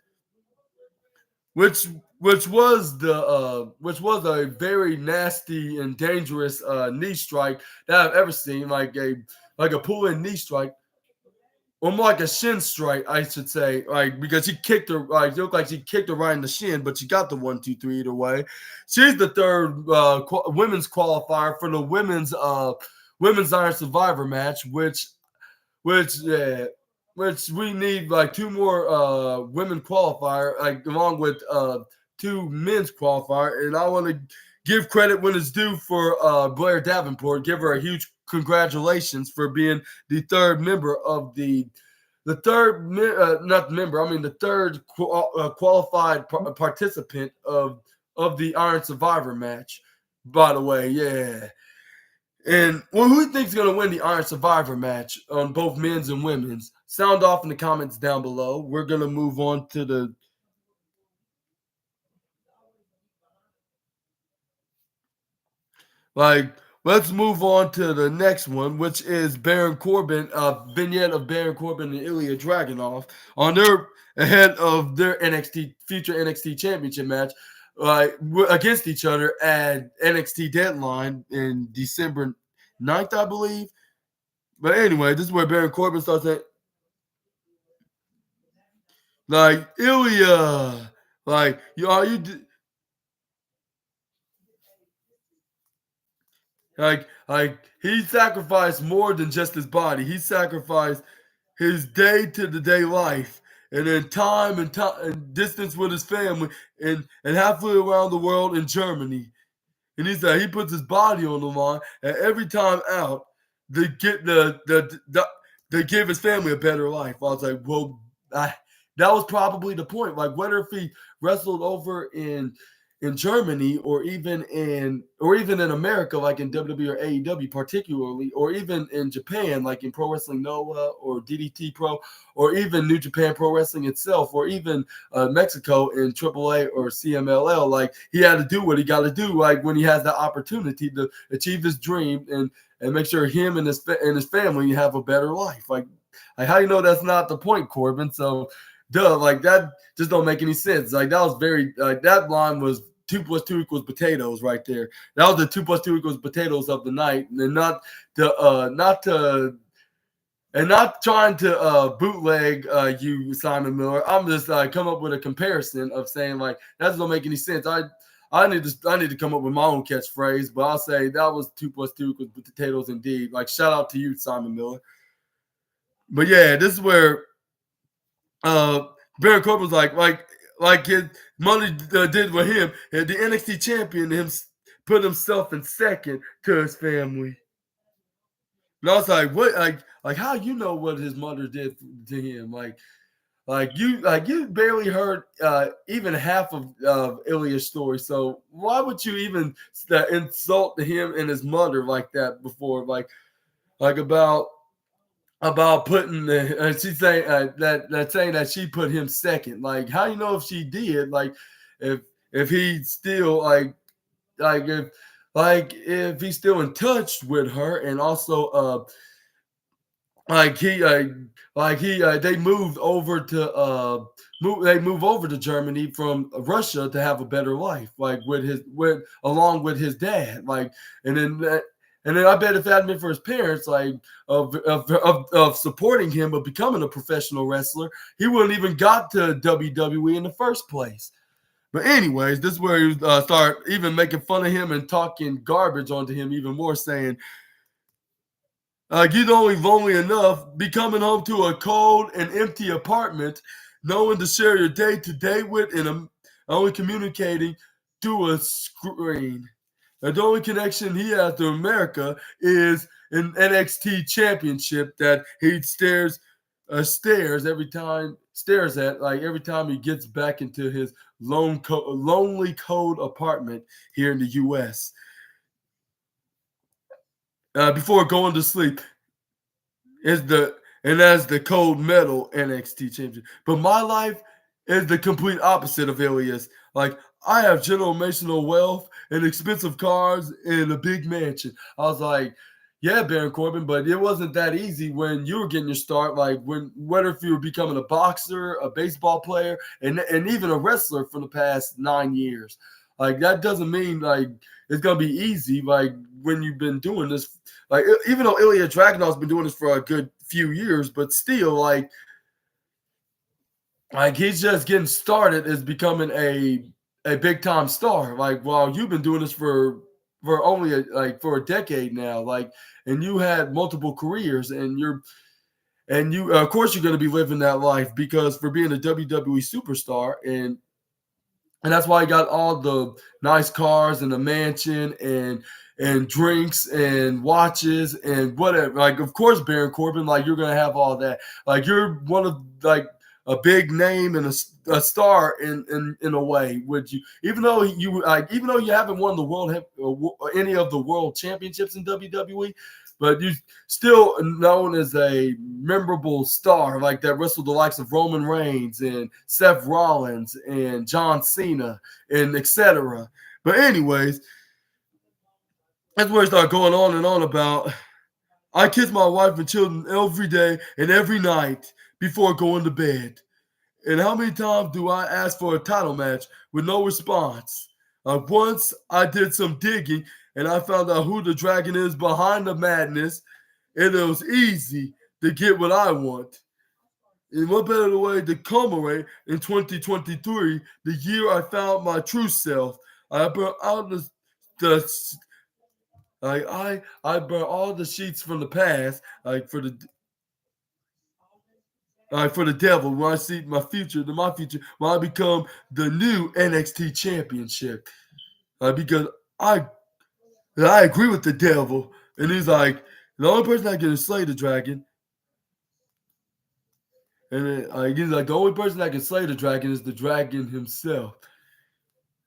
which which was a very nasty and dangerous knee strike that I've ever seen, like a pull-in knee strike, or more like a shin strike, I should say, like because she kicked her, like it looked like she kicked her right in the shin, but she got the 1, 2, 3 either way. She's the third women's qualifier for the women's Iron Survivor match, which yeah, which we need like two more women qualifier, like along with two men's qualifier, and I want to give credit when it's due for Blair Davenport. Give her a huge congratulations for being the third member of the third not member, I mean the third qualified participant of the Iron Survivor match. By the way, yeah. And well, who do you think's gonna win the Iron Survivor match on both men's and women's? Sound off in the comments down below. We're gonna move on to the like. Let's move on to the next one, which is Baron Corbin, vignette of Baron Corbin and Ilya Dragunov on their ahead of their future NXT Championship match, against each other at NXT Deadline in December 9th, I believe. But anyway, this is where Baron Corbin starts saying, like, Ilya, like, like he sacrificed more than just his body. He sacrificed his day-to-day life, and then time and distance with his family, and halfway around the world in Germany. And he said he puts his body on the line, and every time out, they get they give his family a better life. I was like, well, that was probably the point. Like whether if he wrestled over in Germany or even in America, like in WWE or AEW particularly, or even in Japan, like in Pro Wrestling Noah or DDT Pro, or even New Japan Pro Wrestling itself, or even Mexico in AAA or CMLL, like he had to do what he got to do, like when he has the opportunity to achieve his dream and make sure him and his family have a better life. Like how you know that's not the point, Corbin? So, duh, like that just don't make any sense. Like that was very that line was 2 + 2 = potatoes right there. That was the 2 + 2 = potatoes of the night, and not trying to bootleg you, Simon Miller. I'm just come up with a comparison of saying like that doesn't make any sense. I need to come up with my own catchphrase, but I'll say that was 2 + 2 = potatoes indeed. Like shout out to you, Simon Miller. But yeah, this is where Baron Corbin was like his money did with him, and the NXT champion him put himself in second to his family. And I was like, what? Like how you know what his mother did to him? Like you barely heard even half of Ilya's story. So why would you even insult him and his mother like that before? Like about putting she's saying that saying that she put him second. Like how you know if she did? Like if he still if he's still in touch with her, and also like he they moved over to move over to Germany from Russia to have a better life, like along with his dad, like and then I bet if it hadn't been for his parents, like of supporting him of becoming a professional wrestler, he wouldn't even got to WWE in the first place. But anyways, this is where you start even making fun of him and talking garbage onto him even more, saying, you'd only lonely enough, be coming home to a cold and empty apartment, no one to share your day to day with, and only communicating through a screen. And the only connection he has to America is an NXT championship that he stares at like every time he gets back into his lonely cold apartment here in the U.S. Before going to sleep. and that's the cold metal NXT champion. But my life is the complete opposite of Ilya's. Like, I have generational wealth and expensive cars and a big mansion. I was like, yeah, Baron Corbin, but it wasn't that easy when you were getting your start. Like, whether if you were becoming a boxer, a baseball player, and even a wrestler for the past 9 years. Like, that doesn't mean like it's gonna be easy. Like, when you've been doing this, like, even though Ilya Dragunov's been doing this for a good few years, but still, like he's just getting started as becoming a big time star. Like, while you've been doing this for only for a decade now, like, and you had multiple careers, and you of course you're going to be living that life because for being a WWE superstar, and that's why he got all the nice cars and a mansion and drinks and watches and whatever. Like, of course, Baron Corbin, like, you're gonna have all that. Like, you're one of like a big name and a star in a way. Would you, even though you haven't won the any of the world championships in WWE, but you still known as a memorable star, like that wrestled the likes of Roman Reigns and Seth Rollins and John Cena and etc. But anyways, that's where I start going on and on about. I kiss my wife and children every day and every night before going to bed. And how many times do I ask for a title match with no response? Once I did some digging and I found out who the dragon is behind the madness, and it was easy to get what I want. And what better way to commemorate in 2023, the year I found my true self? I burnt out the like I burn all the sheets from the past, for the devil. When I see my future, when I become the new NXT championship, because I agree with the devil, and he's like, the only person that can slay the dragon, and he's like, the only person that can slay the dragon is the dragon himself.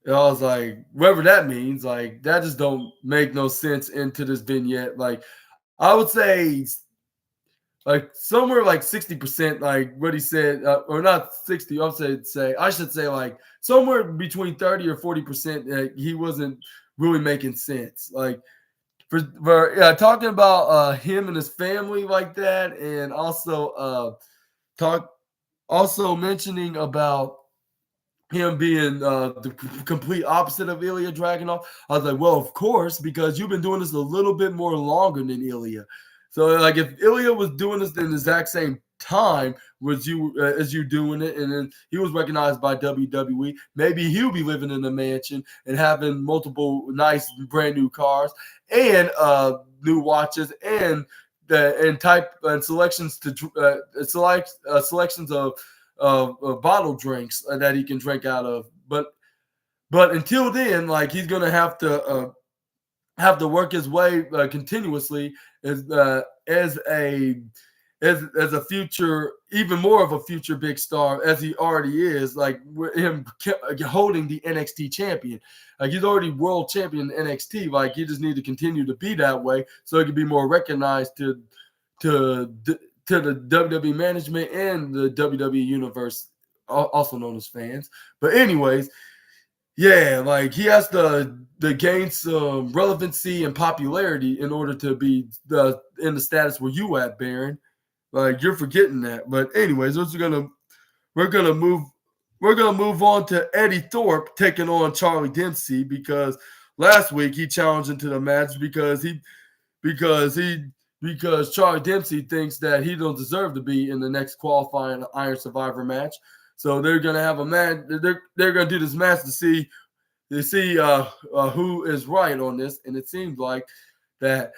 And I was like, whatever that means, like, that just don't make no sense into this vignette. Like, I would say, like, somewhere like 60%, like what he said, or not 60. I should say like somewhere between 30 or 40%. He wasn't really making sense. Like, for talking about him and his family like that, and also mentioning about him being the complete opposite of Ilya Dragunov. I was like, well, of course, because you've been doing this a little bit more longer than Ilya. So, like, if Ilya was doing this in the exact same time as you doing it, and then he was recognized by WWE, maybe he'll be living in a mansion and having multiple nice brand new cars and new watches and selections to selections of bottle drinks that he can drink out of. But until then, like, he's gonna have to work his way continuously as a future, even more of a future big star as he already is. Like, with him holding the NXT champion, like, he's already world champion in NXT. Like, he just need to continue to be that way so he can be more recognized to the WWE management and the WWE universe, also known as fans. But anyways, yeah, like, he has to gain some relevancy and popularity in order to be in the status where you at, Baron. Like, you're forgetting that. But anyways, we're gonna move on to Eddie Thorpe taking on Charlie Dempsey, because last week he challenged into the match because Charlie Dempsey thinks that he don't deserve to be in the next qualifying Iron Survivor match. So they're gonna have a match. They're gonna do this match to see who is right on this, and it seems like that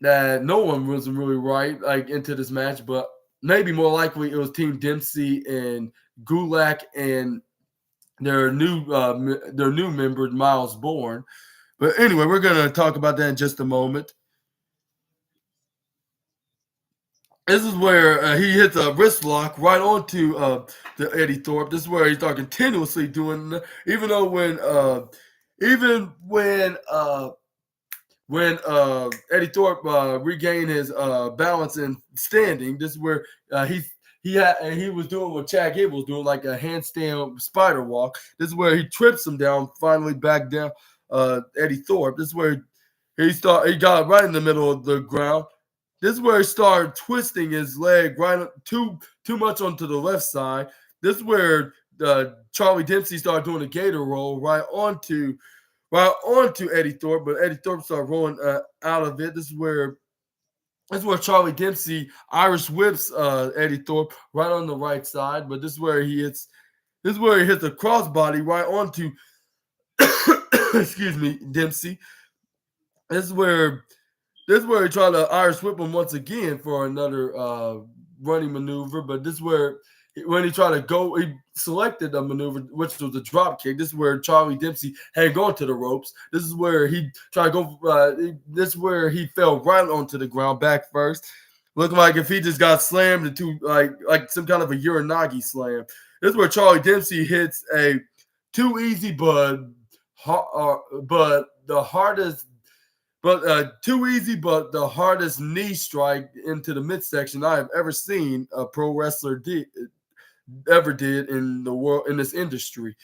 no one wasn't really right, like, into this match, but maybe more likely it was Team Dempsey and Gulak and their new member Miles Bourne. But anyway, we're gonna talk about that in just a moment. This is where he hits a wrist lock right onto the Eddie Thorpe. This is where he started continuously doing, even when when Eddie Thorpe regained his balance and standing. This is where he was doing what Chad Gable was doing, like a handstand spider walk. This is where he trips him down, finally back down Eddie Thorpe. This is where he got right in the middle of the ground. This is where he started twisting his leg right too much onto the left side. This is where Charlie Dempsey started doing a gator roll right onto Eddie Thorpe, but Eddie Thorpe started rolling out of it. This is where Charlie Dempsey Irish whips Eddie Thorpe right on the right side, but this is where he hits a crossbody right onto excuse me, Dempsey. This is where he tried to Irish whip him once again for another running maneuver, but this is where when he tried to go, he selected a maneuver, which was a drop kick. This is where Charlie Dempsey had gone to the ropes. This is where he tried to go. This is where he fell right onto the ground, back first, looking like if he just got slammed into like some kind of a Uranagi slam. This is where Charlie Dempsey hits a too easy, but the hardest. Too easy, but the hardest knee strike into the midsection I have ever seen a pro wrestler ever did in the world, in this industry.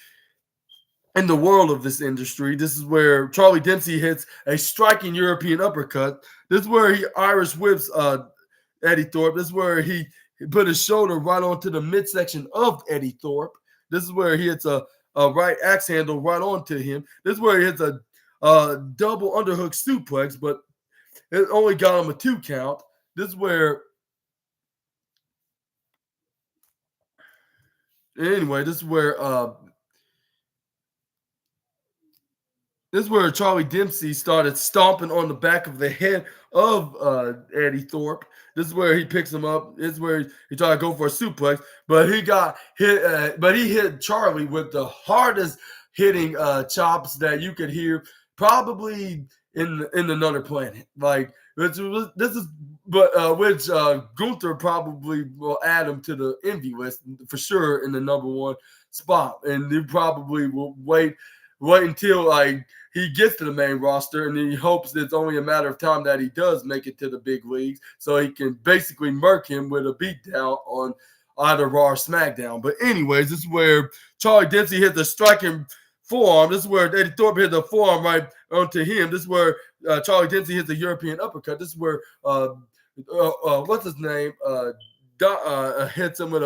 In the world of this industry, this is where Charlie Dempsey hits a striking European uppercut. This is where he Irish whips Eddie Thorpe. This is where he put his shoulder right onto the midsection of Eddie Thorpe. This is where he hits a right axe handle right onto him. This is where he hits a double underhook suplex, but it only got him a 2 count. This is where Charlie Dempsey started stomping on the back of the head of Eddie Thorpe. This is where he picks him up. This is where he tried to go for a suplex, but he got hit. But he hit Charlie with the hardest hitting chops that you could hear, probably in another planet. Like which Gunther probably will add him to the envy list for sure in the number 1 spot, and he probably will wait until like he gets to the main roster, and he hopes it's only a matter of time that he does make it to the big leagues, so he can basically murk him with a beatdown on either Raw or SmackDown. But anyways, this is where Charlie Dempsey hit the striking forearm. This is where Eddie Thorpe hit the forearm right onto him. This is where Charlie Dempsey hits the European uppercut. This is where what's his name hits him with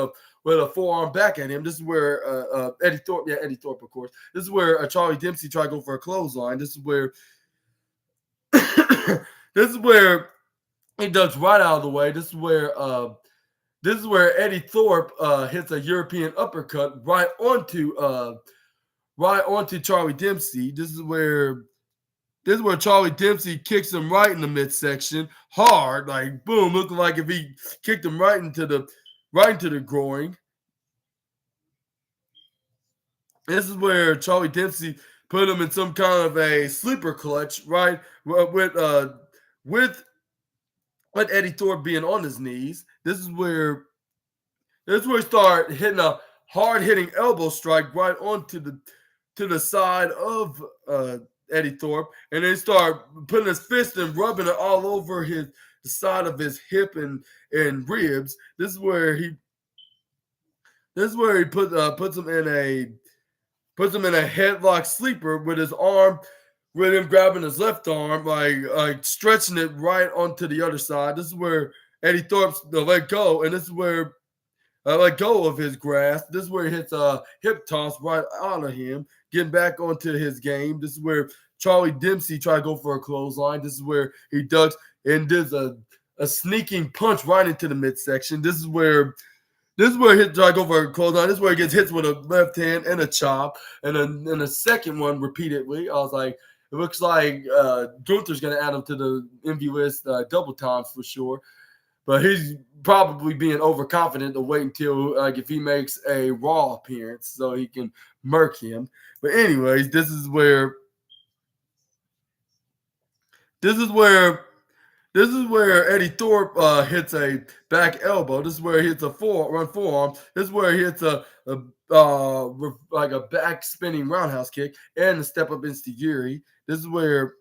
a forearm back at him. This is where Eddie Thorpe, of course. This is where Charlie Dempsey tried to go for a clothesline. This is where he ducks right out of the way. This is where Eddie Thorpe hits a European uppercut right onto Charlie Dempsey. This is where Charlie Dempsey kicks him right in the midsection, hard, like boom, looking like if he kicked him right into the groin. This is where Charlie Dempsey put him in some kind of a sleeper clutch, right, with Eddie Thorpe being on his knees. This is where he started hitting a hard-hitting elbow strike right onto the side of Eddie Thorpe, and then start putting his fist and rubbing it all over the side of his hip and ribs. This is where he puts him in a headlock sleeper with his arm, with him grabbing his left arm, like stretching it right onto the other side. This is where Eddie Thorpe's let go, and this is where let go of his grasp. This is where he hits a hip toss right out of him, getting back onto his game. This is where Charlie Dempsey tried to go for a clothesline. This is where he ducks and does a sneaking punch right into the midsection. This is where he tried to go for a clothesline. This is where he gets hit with a left hand and a chop, and a second one repeatedly. I was like, it looks like Gunther's going to add him to the envy list double times for sure. But he's probably being overconfident to wait until if he makes a Raw appearance so he can murk him. But anyways, this is where Eddie Thorpe hits a back elbow. This is where he hits a forearm. This is where he hits like a back spinning roundhouse kick and a step up enziguri. This is where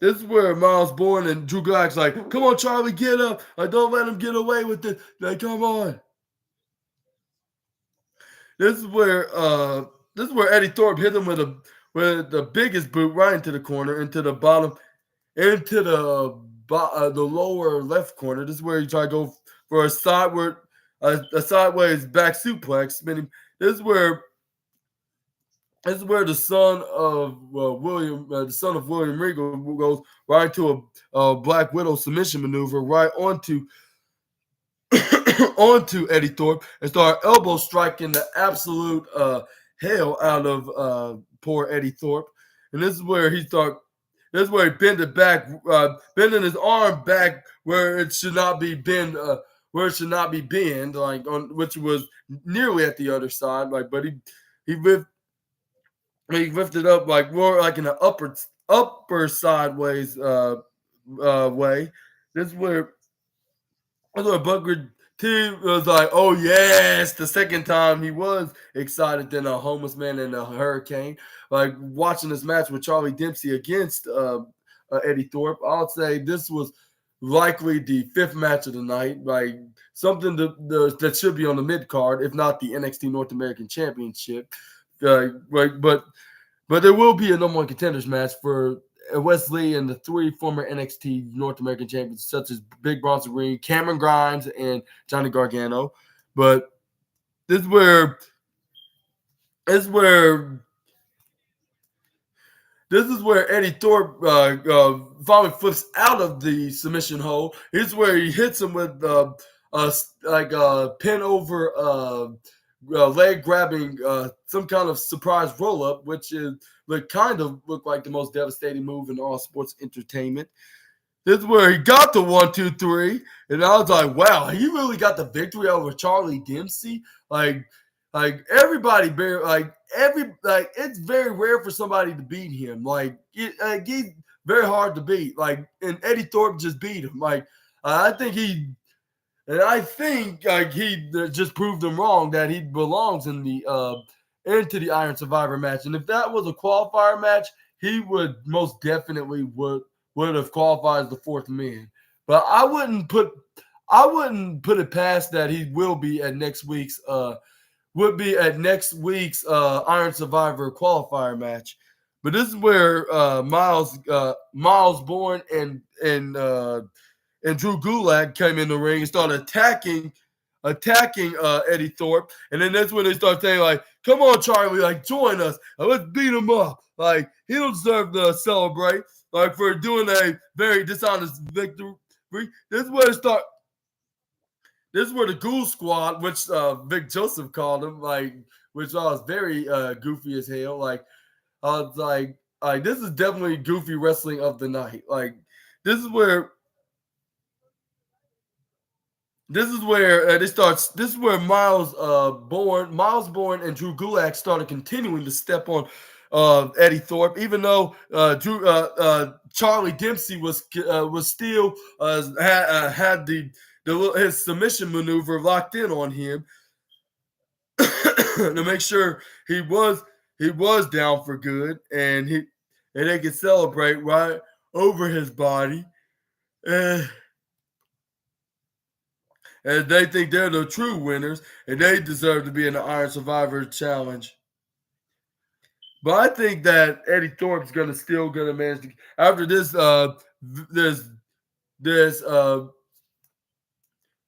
This is where Miles Bourne and Drew Gulak's like, come on, Charlie, get up. Like, don't let him get away with it. Like, come on. This is where Eddie Thorpe hit him with the biggest boot right into the corner, into the bottom, into the lower left corner. This is where he tried to go for a sideways back suplex. Meaning, this is where the son of William Regal goes right into a Black Widow submission maneuver right onto onto Eddie Thorpe and start elbow striking the absolute hell out of poor Eddie Thorpe. And this is where he bent it back, bending his arm back where it should not be bent, like on which was nearly at the other side. Like, but he lifted up like more like in an upper sideways way. This is where Booker T was like, oh yes, the second time he was excited than a homeless man and a hurricane. Like watching this match with Charlie Dempsey against Eddie Thorpe, I'll say this was likely the fifth match of the night. Like something that should be on the mid card, if not the NXT North American Championship. Right, but there will be a number one contenders match for Wesley and the three former NXT North American champions, such as Big Bronson Reed, Cameron Grimes, and Johnny Gargano. But this is where Eddie Thorpe finally flips out of the submission hole. Here's where he hits him with a pin over leg grabbing some kind of surprise roll up, which is look like the most devastating move in all sports entertainment. This is where he got the 1, 2, 3, and I was like, wow, he really got the victory over Charlie Dempsey. Everybody, it's very rare for somebody to beat him. He's very hard to beat. And Eddie Thorpe just beat him. I think he just proved him wrong that he belongs in into the Iron Survivor match. And if that was a qualifier match, he would most definitely would have qualified as the fourth man. But I wouldn't put it past that he will be at next week's Iron Survivor qualifier match. But this is where Miles Bourne and Drew Gulak came in the ring and started attacking Eddie Thorpe. And then that's when they start saying, like, come on, Charlie, like, join us. Let's beat him up. Like, he don't deserve to celebrate, like, for doing a very dishonest victory. This is where the Ghoul Squad, which Vic Joseph called him, like, which I was very goofy as hell. Like, I was like, this is definitely goofy wrestling of the night. Like, this is where This is where This is where Miles Bourne and Drew Gulak started continuing to step on Eddie Thorpe, even though Charlie Dempsey was still had his submission maneuver locked in on him to make sure he was down for good, and they could celebrate right over his body. And they think they're the true winners, and they deserve to be in the Iron Survivor Challenge. But I think that Eddie Thorpe's still gonna manage to after this. There's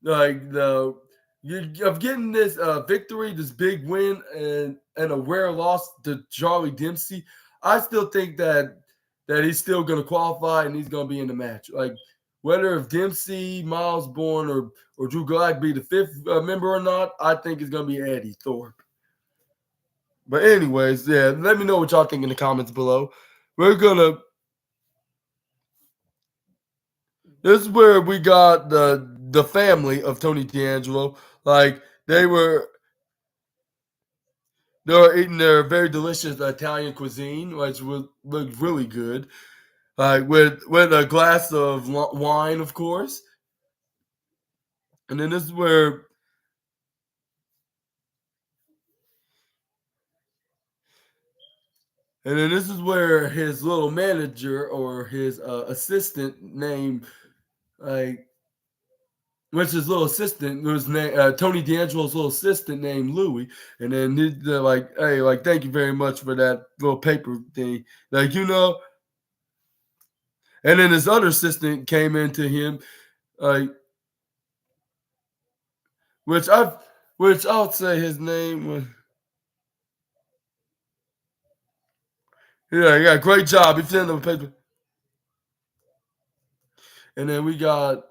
like the of getting this victory, this big win, and a rare loss to Charlie Dempsey. I still think that he's still gonna qualify and he's gonna be in the match. Like whether if Dempsey, Miles Bourne, or Drew Gulak be the fifth member or not, I think it's gonna be Eddie Thorpe. But anyways, yeah, let me know what y'all think in the comments below. This is where we got the family of Tony D'Angelo. Like they were eating their very delicious Italian cuisine, which looked really good. Like with a glass of wine, of course. And then this is where And then this is where his little manager or his assistant named like which his little assistant was named Tony D'Angelo's little assistant named Louie, and then they're like, "Hey, like, thank you very much for that little paper thing, like, you know." And then his other assistant came into him, like, which I'll say his name was. Yeah, great job. He sent him a paper, and then we got,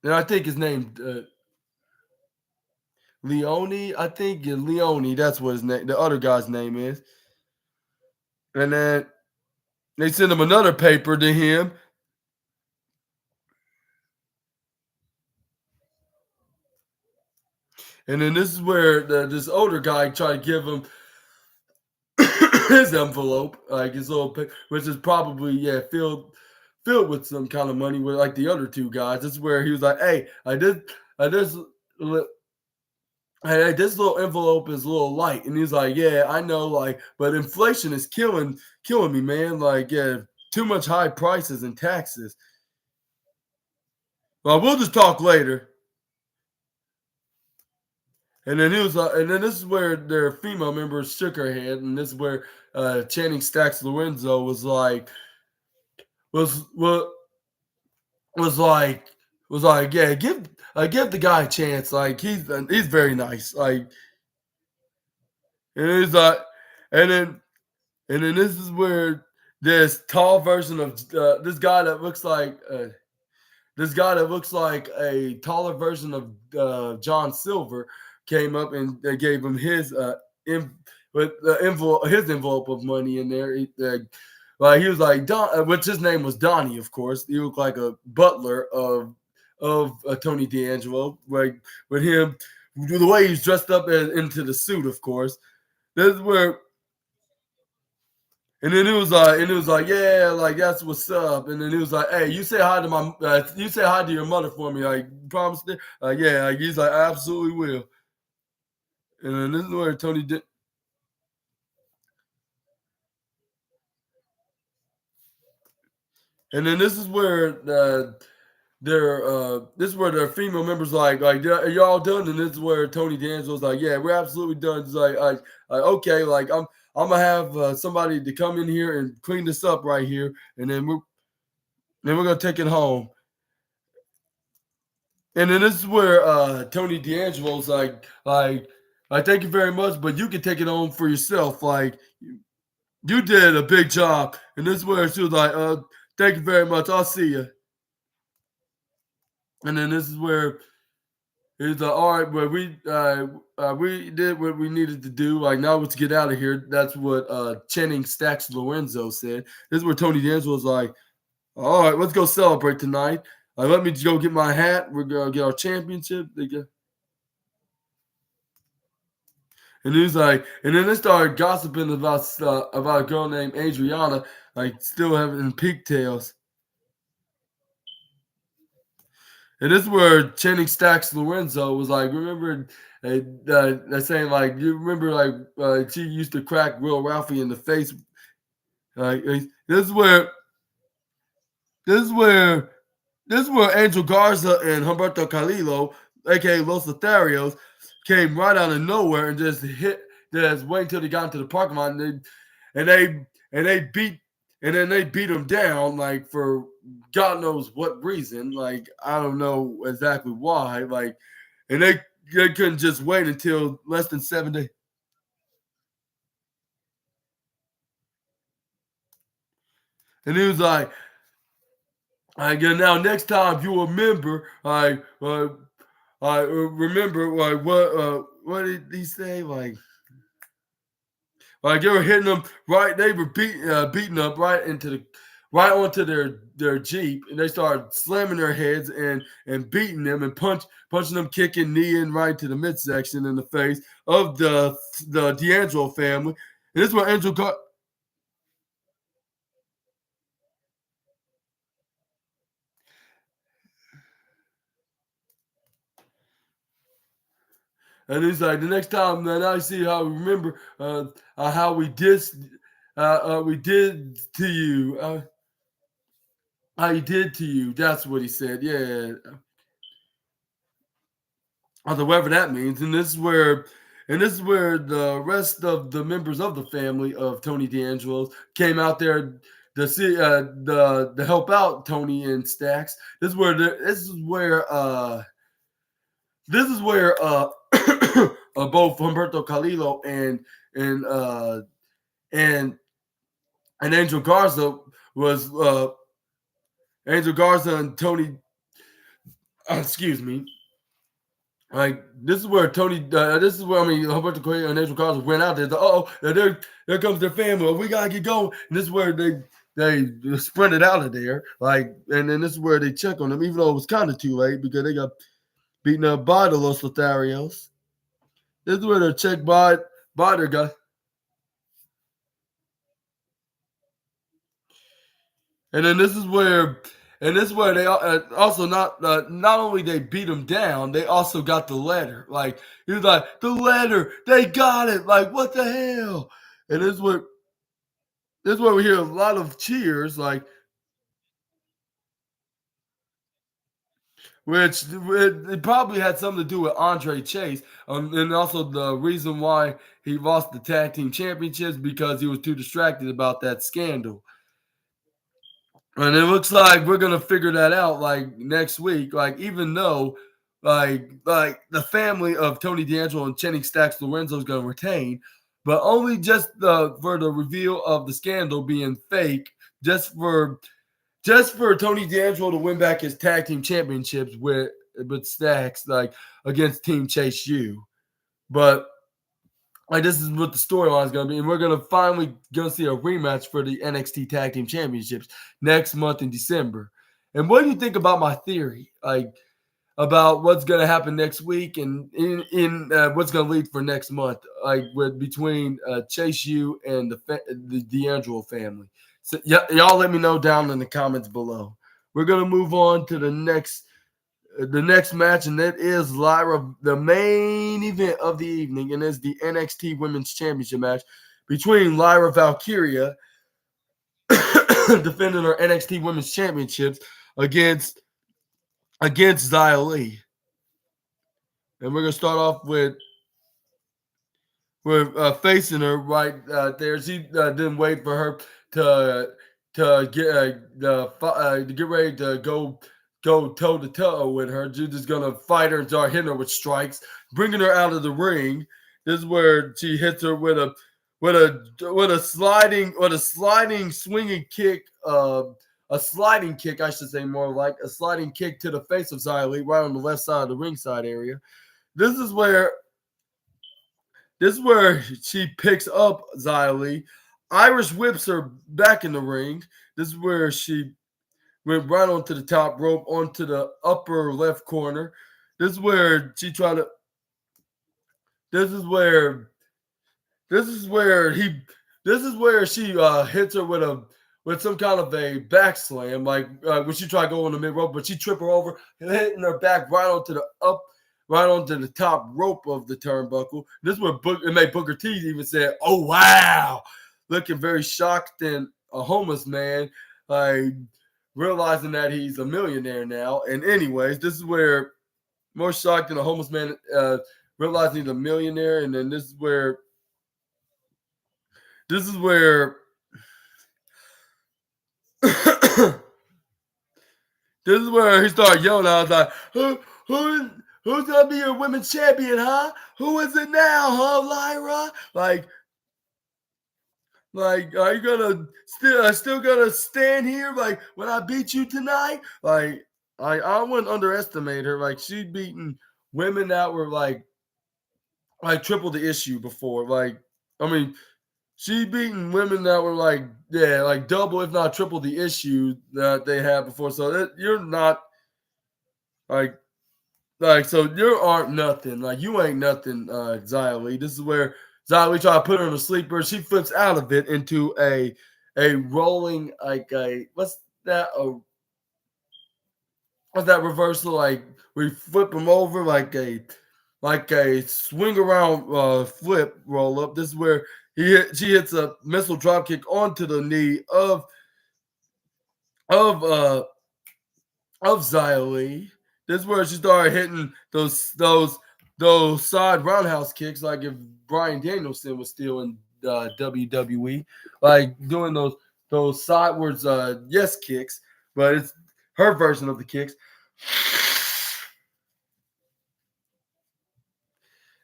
and I think his name Leone. I think Leone. That's what his name. The other guy's name is, and then they sent him another paper to him. And then this is where this older guy tried to give him his envelope, like his little, which is probably filled with some kind of money, with like the other two guys. This is where he was like, "Hey, I just, hey, this little envelope is a little light," and he's like, "Yeah, I know, like, but inflation is killing me, man. Like, yeah, too much high prices and taxes. Well, we'll just talk later." And then he was like, and then this is where their female members shook her head, and this is where Channing Stacks Lorenzo was like, was what was like, yeah, give the guy a chance, like he's very nice, like, and he's like, and then this is where this tall version of this guy that looks like a taller version of John Silver came up, and they gave him his with the envelope of money in there. Like he was like Don, which his name was Donnie, of course. He looked like a butler of Tony D'Angelo, like with him the way he's dressed up into the suit, of course. This is where. And then it was like, yeah, like that's what's up. And then he was like, hey, you say hi to your mother for me, like, promise me, yeah, like he's like, I absolutely will. And then this is where Tony did, and then this is where this is where their female members like, are y'all done? And this is where Tony D'Angelo's like, yeah, we're absolutely done. It's like okay, like I'm gonna have somebody to come in here and clean this up right here, and then we're gonna take it home. And then this is where Tony D'Angelo's like, I thank you very much, but you can take it home for yourself. Like, you did a big job. And this is where she was like, thank you very much. I'll see you. And then this is where he's like, all right, but we did what we needed to do. Like, now let's get out of here. That's what Channing Stacks Lorenzo said. This is where Tony D'Angelo's like, all right, let's go celebrate tonight. Like, let me go get my hat. We're gonna get our championship. And he's like, and then they started gossiping about a girl named Adriana, like still having pigtails. And this is where Channing Stacks Lorenzo was like, remember, saying like, you remember like she used to crack Will Ralphie in the face. Like this is where this is where this is where Angel Garza and Humberto Carrillo, aka Los Lotharios, came right out of nowhere and just wait until they got into the parking lot, and they beat and then they beat him down, like, for God knows what reason. Like, I don't know exactly why. Like, and they couldn't just wait until less than 7 days. And he was like, yeah, now next time you remember, I remember, like, what did he say? Like they were hitting them right. They were beating up right onto their Jeep, and they started slamming their heads and beating them and punching them, kicking, kneeing right to the midsection in the face of the D'Angelo family. And this is what Angel got. And he's like, the next time that I see how we remember how we did to you, how he did to you. That's what he said. Yeah, or whatever that means. And this is where the rest of the members of the family of Tony D'Angelo came out there to see the to help out Tony and Stacks. This is where both Humberto Carrillo and uh and Angel Garza was Angel Garza and Tony excuse me. Like this is where Tony, this is where Humberto Carrillo and Angel Garza went out there. There comes their family. We gotta get going. And this is where they sprinted out of there. Like, and then this is where they check on them, even though it was kind of too late because they got beaten up by the Los Lotharios. This is where they check by their guy. And then this is where they also not only they beat him down, they also got the letter. Like he was like, the letter, they got it. Like what the hell? And this is where we hear a lot of cheers, like which it probably had something to do with Andre Chase, and also the reason why he lost the tag team championships because he was too distracted about that scandal. And it looks like we're gonna figure that out like next week. Like even though like the family of Tony D'Angelo and Channing Stacks Lorenzo is gonna retain, but only just for the reveal of the scandal being fake, just for Tony D'Angelo to win back his tag team championships with Stacks like against Team Chase U. But like this is what the storyline is going to be, and we're going to finally see a rematch for the NXT Tag Team Championships next month in December. And what do you think about my theory, like about what's going to happen next week and in what's going to lead for next month, like with between Chase U and the D'Angelo family? So y'all let me know down in the comments below. We're going to move on to the next match, and that is Lyra, the main event of the evening, and it's the NXT Women's Championship match between Lyra Valkyria defending her NXT Women's Championships against Xia Li. And we're gonna start off with facing her right there. She didn't wait for her to get ready to go toe to toe with her. She's just gonna fight her and start hitting her with strikes, bringing her out of the ring. This is where she hits her with a sliding swinging kick, a sliding kick, I should say, more like a sliding kick to the face of Xia Li, right on the left side of the ringside area. This is where she picks up Xia Li, Irish whips her back in the ring. This is where she went right onto the top rope, onto the upper left corner. This is where she tried to. This is where she hits her with some kind of a back slam, like when she tried to go on the mid rope, but she tripped her over, hitting her back right onto the top rope of the turnbuckle. This is where it made Booker T even said, "Oh wow," looking very shocked and a homeless man, like realizing that he's a millionaire now. And anyways, this is where more shocked than a homeless man realizing he's a millionaire. And then this is where this is where he started yelling. I was like, who's gonna be your women's champion, huh? Who is it now, huh, Lyra? Like, are you gonna still gonna stand here? Like, when I beat you tonight? Like, I wouldn't underestimate her. Like, she beaten women that were like triple the issue before. Like, I mean, she beaten women that were like double, if not triple the issue that they had before. So you're not like so you aren't nothing. Like, you ain't nothing, Xia Li. This is where Xia Li tried to put her in a sleeper. She flips out of it into a rolling, like what's that reversal? Like we flip him over like a like a swing around flip roll up. This is where she hits a missile drop kick onto the knee of uh of Xia Li. This is where she started hitting those side roundhouse kicks, like if Bryan Danielson was still in WWE, like doing those sidewards yes kicks, but it's her version of the kicks.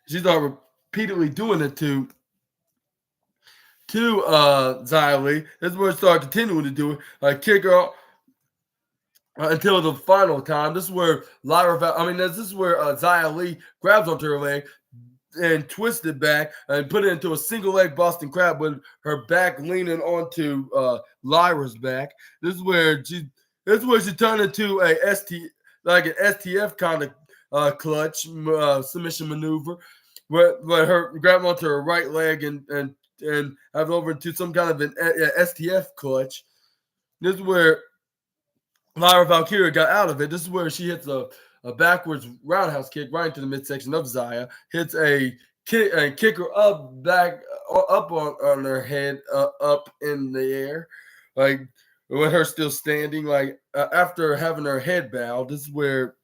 She started repeatedly doing it to Xia Li. This is where she started continuing to do it, like kick her until the final time. This is where this is where Xia Li grabs onto her leg and twists it back and put it into a single leg Boston Crab with her back leaning onto Lyra's back. This is where she turned into an STF kind of clutch submission maneuver, where her grab onto her right leg and have it over into some kind of an STF clutch. This is where Lyra Valkyria got out of it. This is where she hits a backwards roundhouse kick right into the midsection of Xia, hits a kick and kick her up on her head, up in the air, like with her still standing, like after having her head bowed. This is where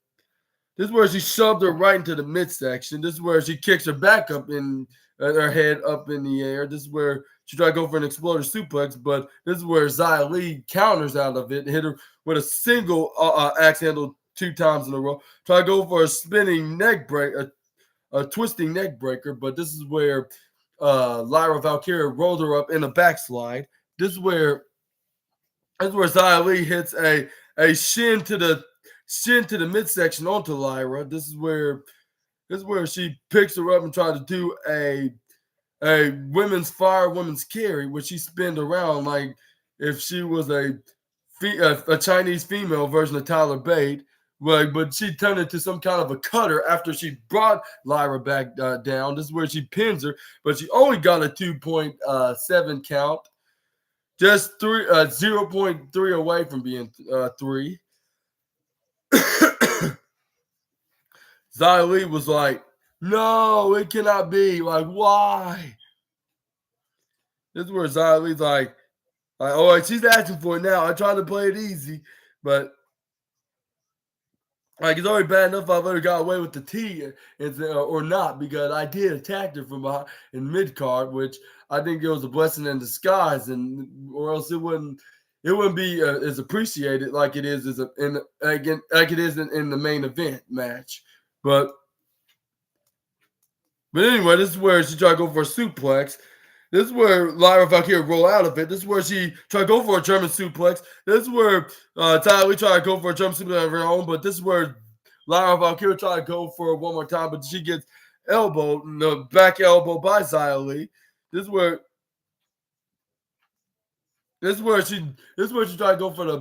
she shoved her right into the midsection. This is where she kicks her back up in her head up in the air. This is where she tried to go for an exploder suplex, but this is where Xia Li counters out of it and hit her with a single axe handle 2 times in a row. Try to go for a spinning neck break, a twisting neck breaker, but this is where Lyra Valkyria rolled her up in a backslide. This is where Xia Li hits a shin to the midsection onto Lyra. This is where she picks her up and tries to do a women's carry, which she spinned around like if she was a Chinese female version of Tyler Bate. But she turned into some kind of a cutter after she brought Lyra back down. This is where she pins her, but she only got a 2.7 count, just 0.3 away from being 3. Xia Li was like, "No, it cannot be. Like, why?" This is where Xia Li's like, "Oh, she's asking for it now. I tried to play it easy, but like it's already bad enough I've already got away with the T or not, because I did attack her from behind in mid card, which I think it was a blessing in disguise, or else it wouldn't be as appreciated like it is in the main event match, but." But anyway, this is where she tried to go for a suplex. This is where Lyra Valkyria roll out of it. This is where she tried to go for a German suplex. This is where Xia Li tried to go for a German suplex of her own. But this is where Lyra Valkyria tried to go for it one more time, but she gets elbowed, the back elbow by Xia Li. This is where she tried to go for the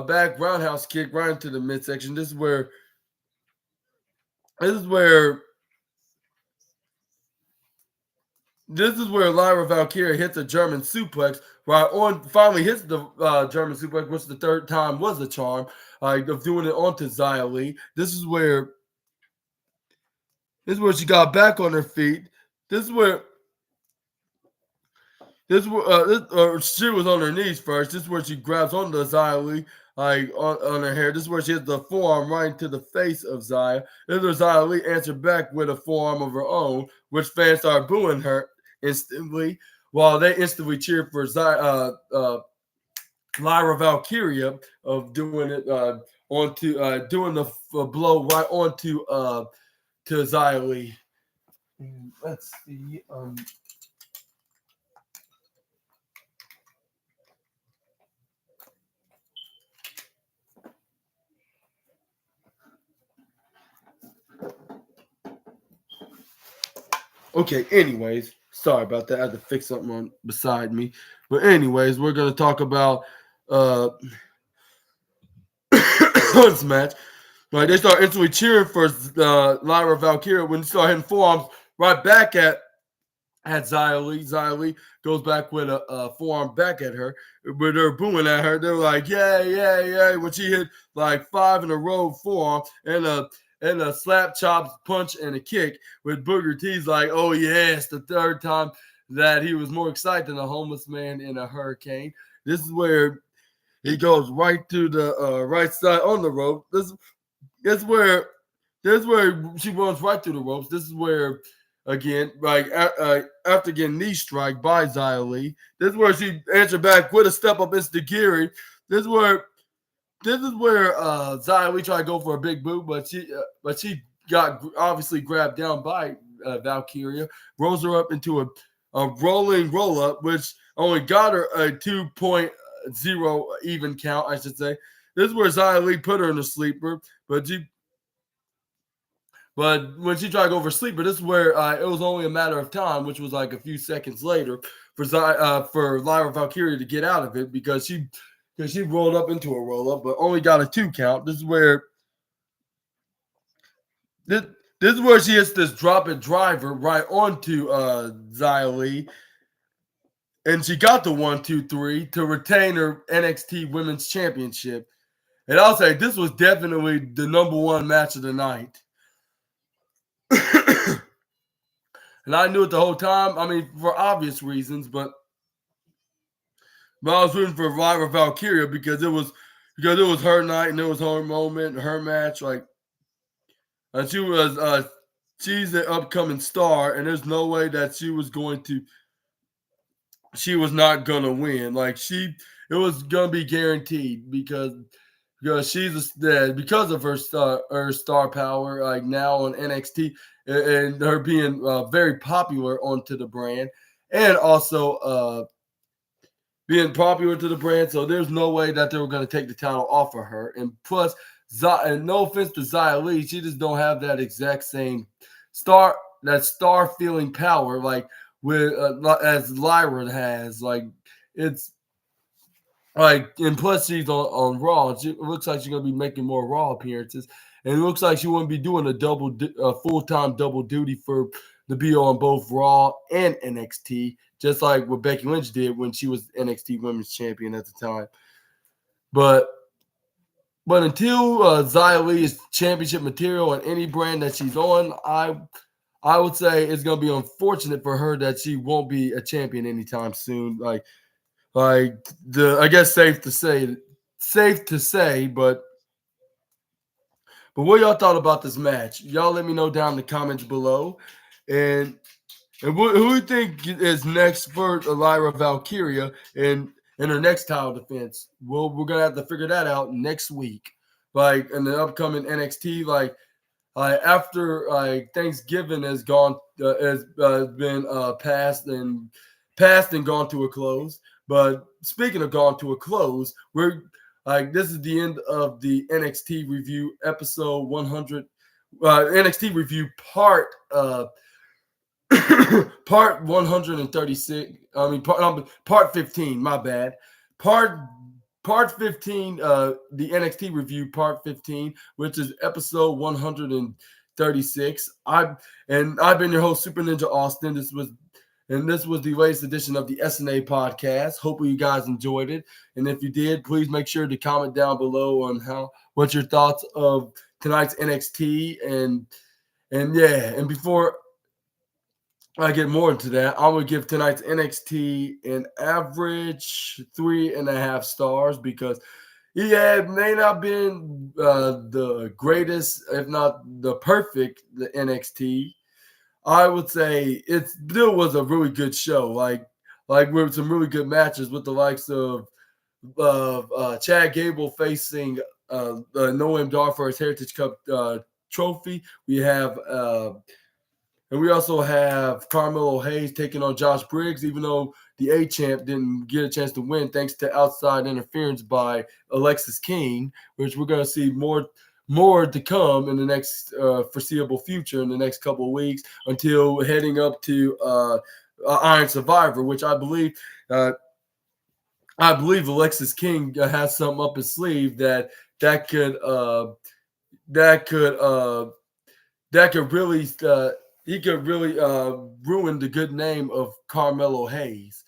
back roundhouse kick right into the midsection. This is where Lyra Valkyria hits a German suplex finally hits the German suplex, which the third time was a charm, of doing it onto Xia Li. This is where she got back on her feet. This is where she was on her knees first. This is where she grabs onto Xia Li, on her hair. This is where she hits the forearm right into the face of Xia. This is where Xia Li answered back with a forearm of her own, which fans started booing her instantly, while they instantly cheered for Lyra Valkyria of doing it doing the blow right onto to Xia Li. Let's see. Okay, anyways, sorry about that. I had to fix something on beside me. But anyways, we're gonna talk about this match. Like, they start instantly cheering for Lyra Valkyria when they start hitting forearms right back at Xia Li. Xia Li goes back with a forearm back at her, but they're booing at her. They're like, "Yeah, yeah, yeah!" When she hit like 5 in a row forearm and and a slap, chop, punch, and a kick. With Booker T's like, oh yes, the third time that he was more excited than a homeless man in a hurricane. This is where he goes right to the right side on the rope. This where she runs right through the ropes. This is where, again, like after getting knee strike by Xia Li, this is where she answered back with a step up Giri. This is where Xia Li tried to go for a big boot, but she got obviously grabbed down by Valkyria, rolls her up into a rolling roll up, which only got her a 2.0 even count, I should say. This is where Xia Li put her in a sleeper, but when she tried to go for sleeper, this is where it was only a matter of time, which was like a few seconds later, for Lyra Valkyria to get out of it because she rolled up into a roll up, but only got a 2 count. This is where she hits this drop and driver right onto Xia Li, and she got the 1-2-3 to retain her NXT Women's Championship. And I'll say this was definitely the number one match of the night. And I knew it the whole time. I mean, for obvious reasons, but I was rooting for Lyra Valkyria because it was her night and it was her moment, her match. Like, and she's the upcoming star, and there's no way that she was not gonna win. Like it was gonna be guaranteed because because of her star power, like now on NXT, and her being very popular onto the brand, and also being popular to the brand. So there's no way that they were going to take the title off of her. And plus, and no offense to Xia Li, she just don't have that exact same star feeling power like with as Lyra has. Like it's. Like, and plus she's on Raw. It looks like she's gonna be making more Raw appearances, and it looks like she wouldn't be doing a full-time double duty to be on both Raw and NXT, just like what Becky Lynch did when she was NXT Women's Champion at the time. But until Xia Li is championship material on any brand that she's on, I would say it's gonna be unfortunate for her that she won't be a champion anytime soon. I guess safe to say, but what y'all thought about this match? Y'all let me know down in the comments below, and who do you think is next for Lyra Valkyria in her next title defense? Well, we're gonna have to figure that out next week, like in the upcoming NXT, after Thanksgiving has been passed and gone to a close. But speaking of gone to a close, we're this is the end of the NXT review episode 100. NXT review part 136. I mean part 15. My bad. Part 15. The NXT review part 15, which is episode 136. I've been your host, Super Ninja Austin. This was the latest edition of the SNA podcast. Hopefully you guys enjoyed it. And if you did, please make sure to comment down below on what's your thoughts of tonight's NXT. And before I get more into that, I'm going to give tonight's NXT an average 3.5 stars because it may not been the greatest, if not the perfect, the NXT. I would say it still was a really good show, like with some really good matches with the likes of Chad Gable facing Noam Dar for his Heritage Cup trophy. We have and we also have Carmelo Hayes taking on Josh Briggs, even though the A-Champ didn't get a chance to win thanks to outside interference by Alexis King, which we're going to see more to come in the next foreseeable future in the next couple of weeks until heading up to Iron Survivor, which I believe Alexis King has something up his sleeve that could really he could really ruin the good name of Carmelo Hayes.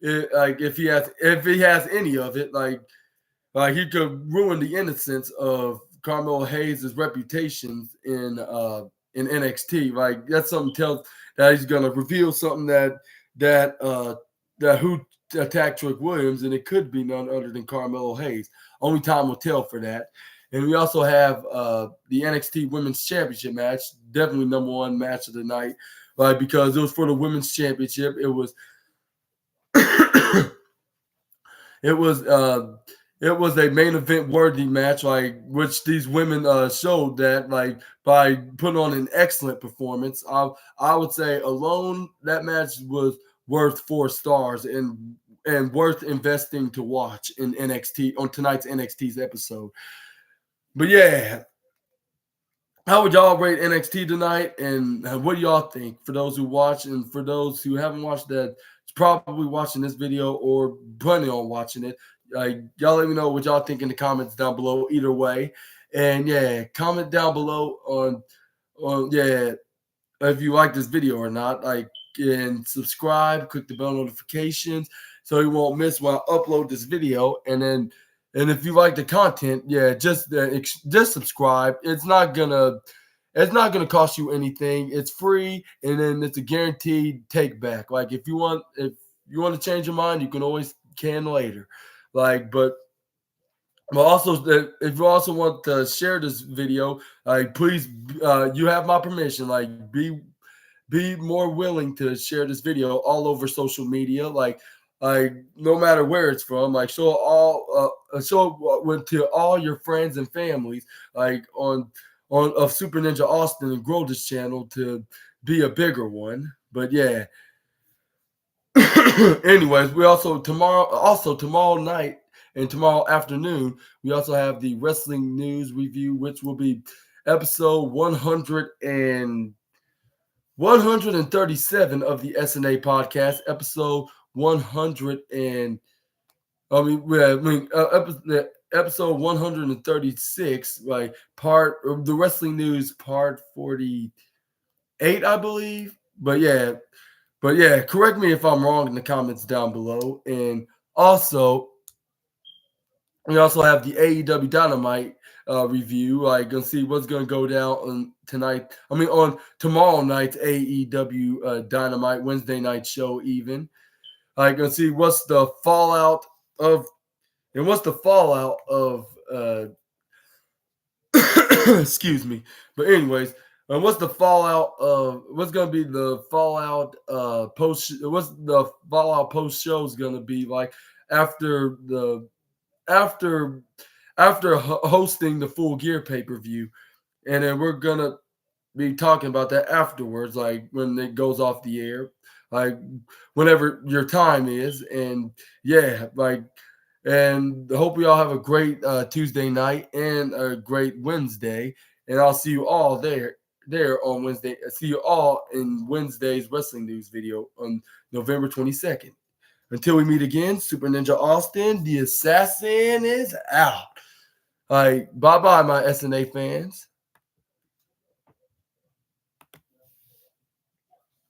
If he has any of it, like he could ruin the innocence of Carmelo Hayes' reputation in NXT. Like that's something tells that he's gonna reveal something that who attacked Trick Williams, and it could be none other than Carmelo Hayes. Only time will tell for that. And we also have the NXT Women's Championship match, definitely number one match of the night, right? Because it was for the Women's Championship. It was it was a main event worthy match, like which these women showed that like by putting on an excellent performance. I would say alone that match was worth 4 stars and worth investing to watch in NXT on tonight's NXT's episode. But yeah, how would y'all rate NXT tonight? And what do y'all think? For those who watch and for those who haven't watched that, probably watching this video or planning on watching it. Y'all let me know what y'all think in the comments down below. Either way, and yeah, comment down below on if you like this video or not. Like and subscribe, click the bell notifications so you won't miss when I upload this video. And if you like the content, yeah, just subscribe. It's not gonna cost you anything. It's free, and then it's a guaranteed take back. Like if you want to change your mind, you can always later. Like, but also if you also want to share this video, like please, you have my permission. Like be more willing to share this video all over social media. Like no matter where it's from, like show to all your friends and families, like on of Super Ninja Austin, and grow this channel to be a bigger one. But yeah. Anyways, we tomorrow night and tomorrow afternoon, we also have the wrestling news review, which will be episode 137 of the SNA podcast, episode 100 and episode 136, like part of the wrestling news, part 48, I believe. But yeah, correct me if I'm wrong in the comments down below. And also, we also have the AEW Dynamite review. Like, gonna see what's gonna go down on tomorrow night's AEW Dynamite Wednesday night show. Even like, gonna see what's the fallout of excuse me. But anyways. And what's the fallout of what's going to be the fallout post? What's the fallout post show is going to be like after hosting the Full Gear pay-per-view? And then we're going to be talking about that afterwards, like when it goes off the air, like whenever your time is. And yeah, like, and hope we all have a great Tuesday night and a great Wednesday. And I'll see you all there on Wednesday. See you all in Wednesday's wrestling news video on November 22nd. Until we meet again, Super Ninja Austin, the assassin is out. All right, bye-bye, my SNA fans.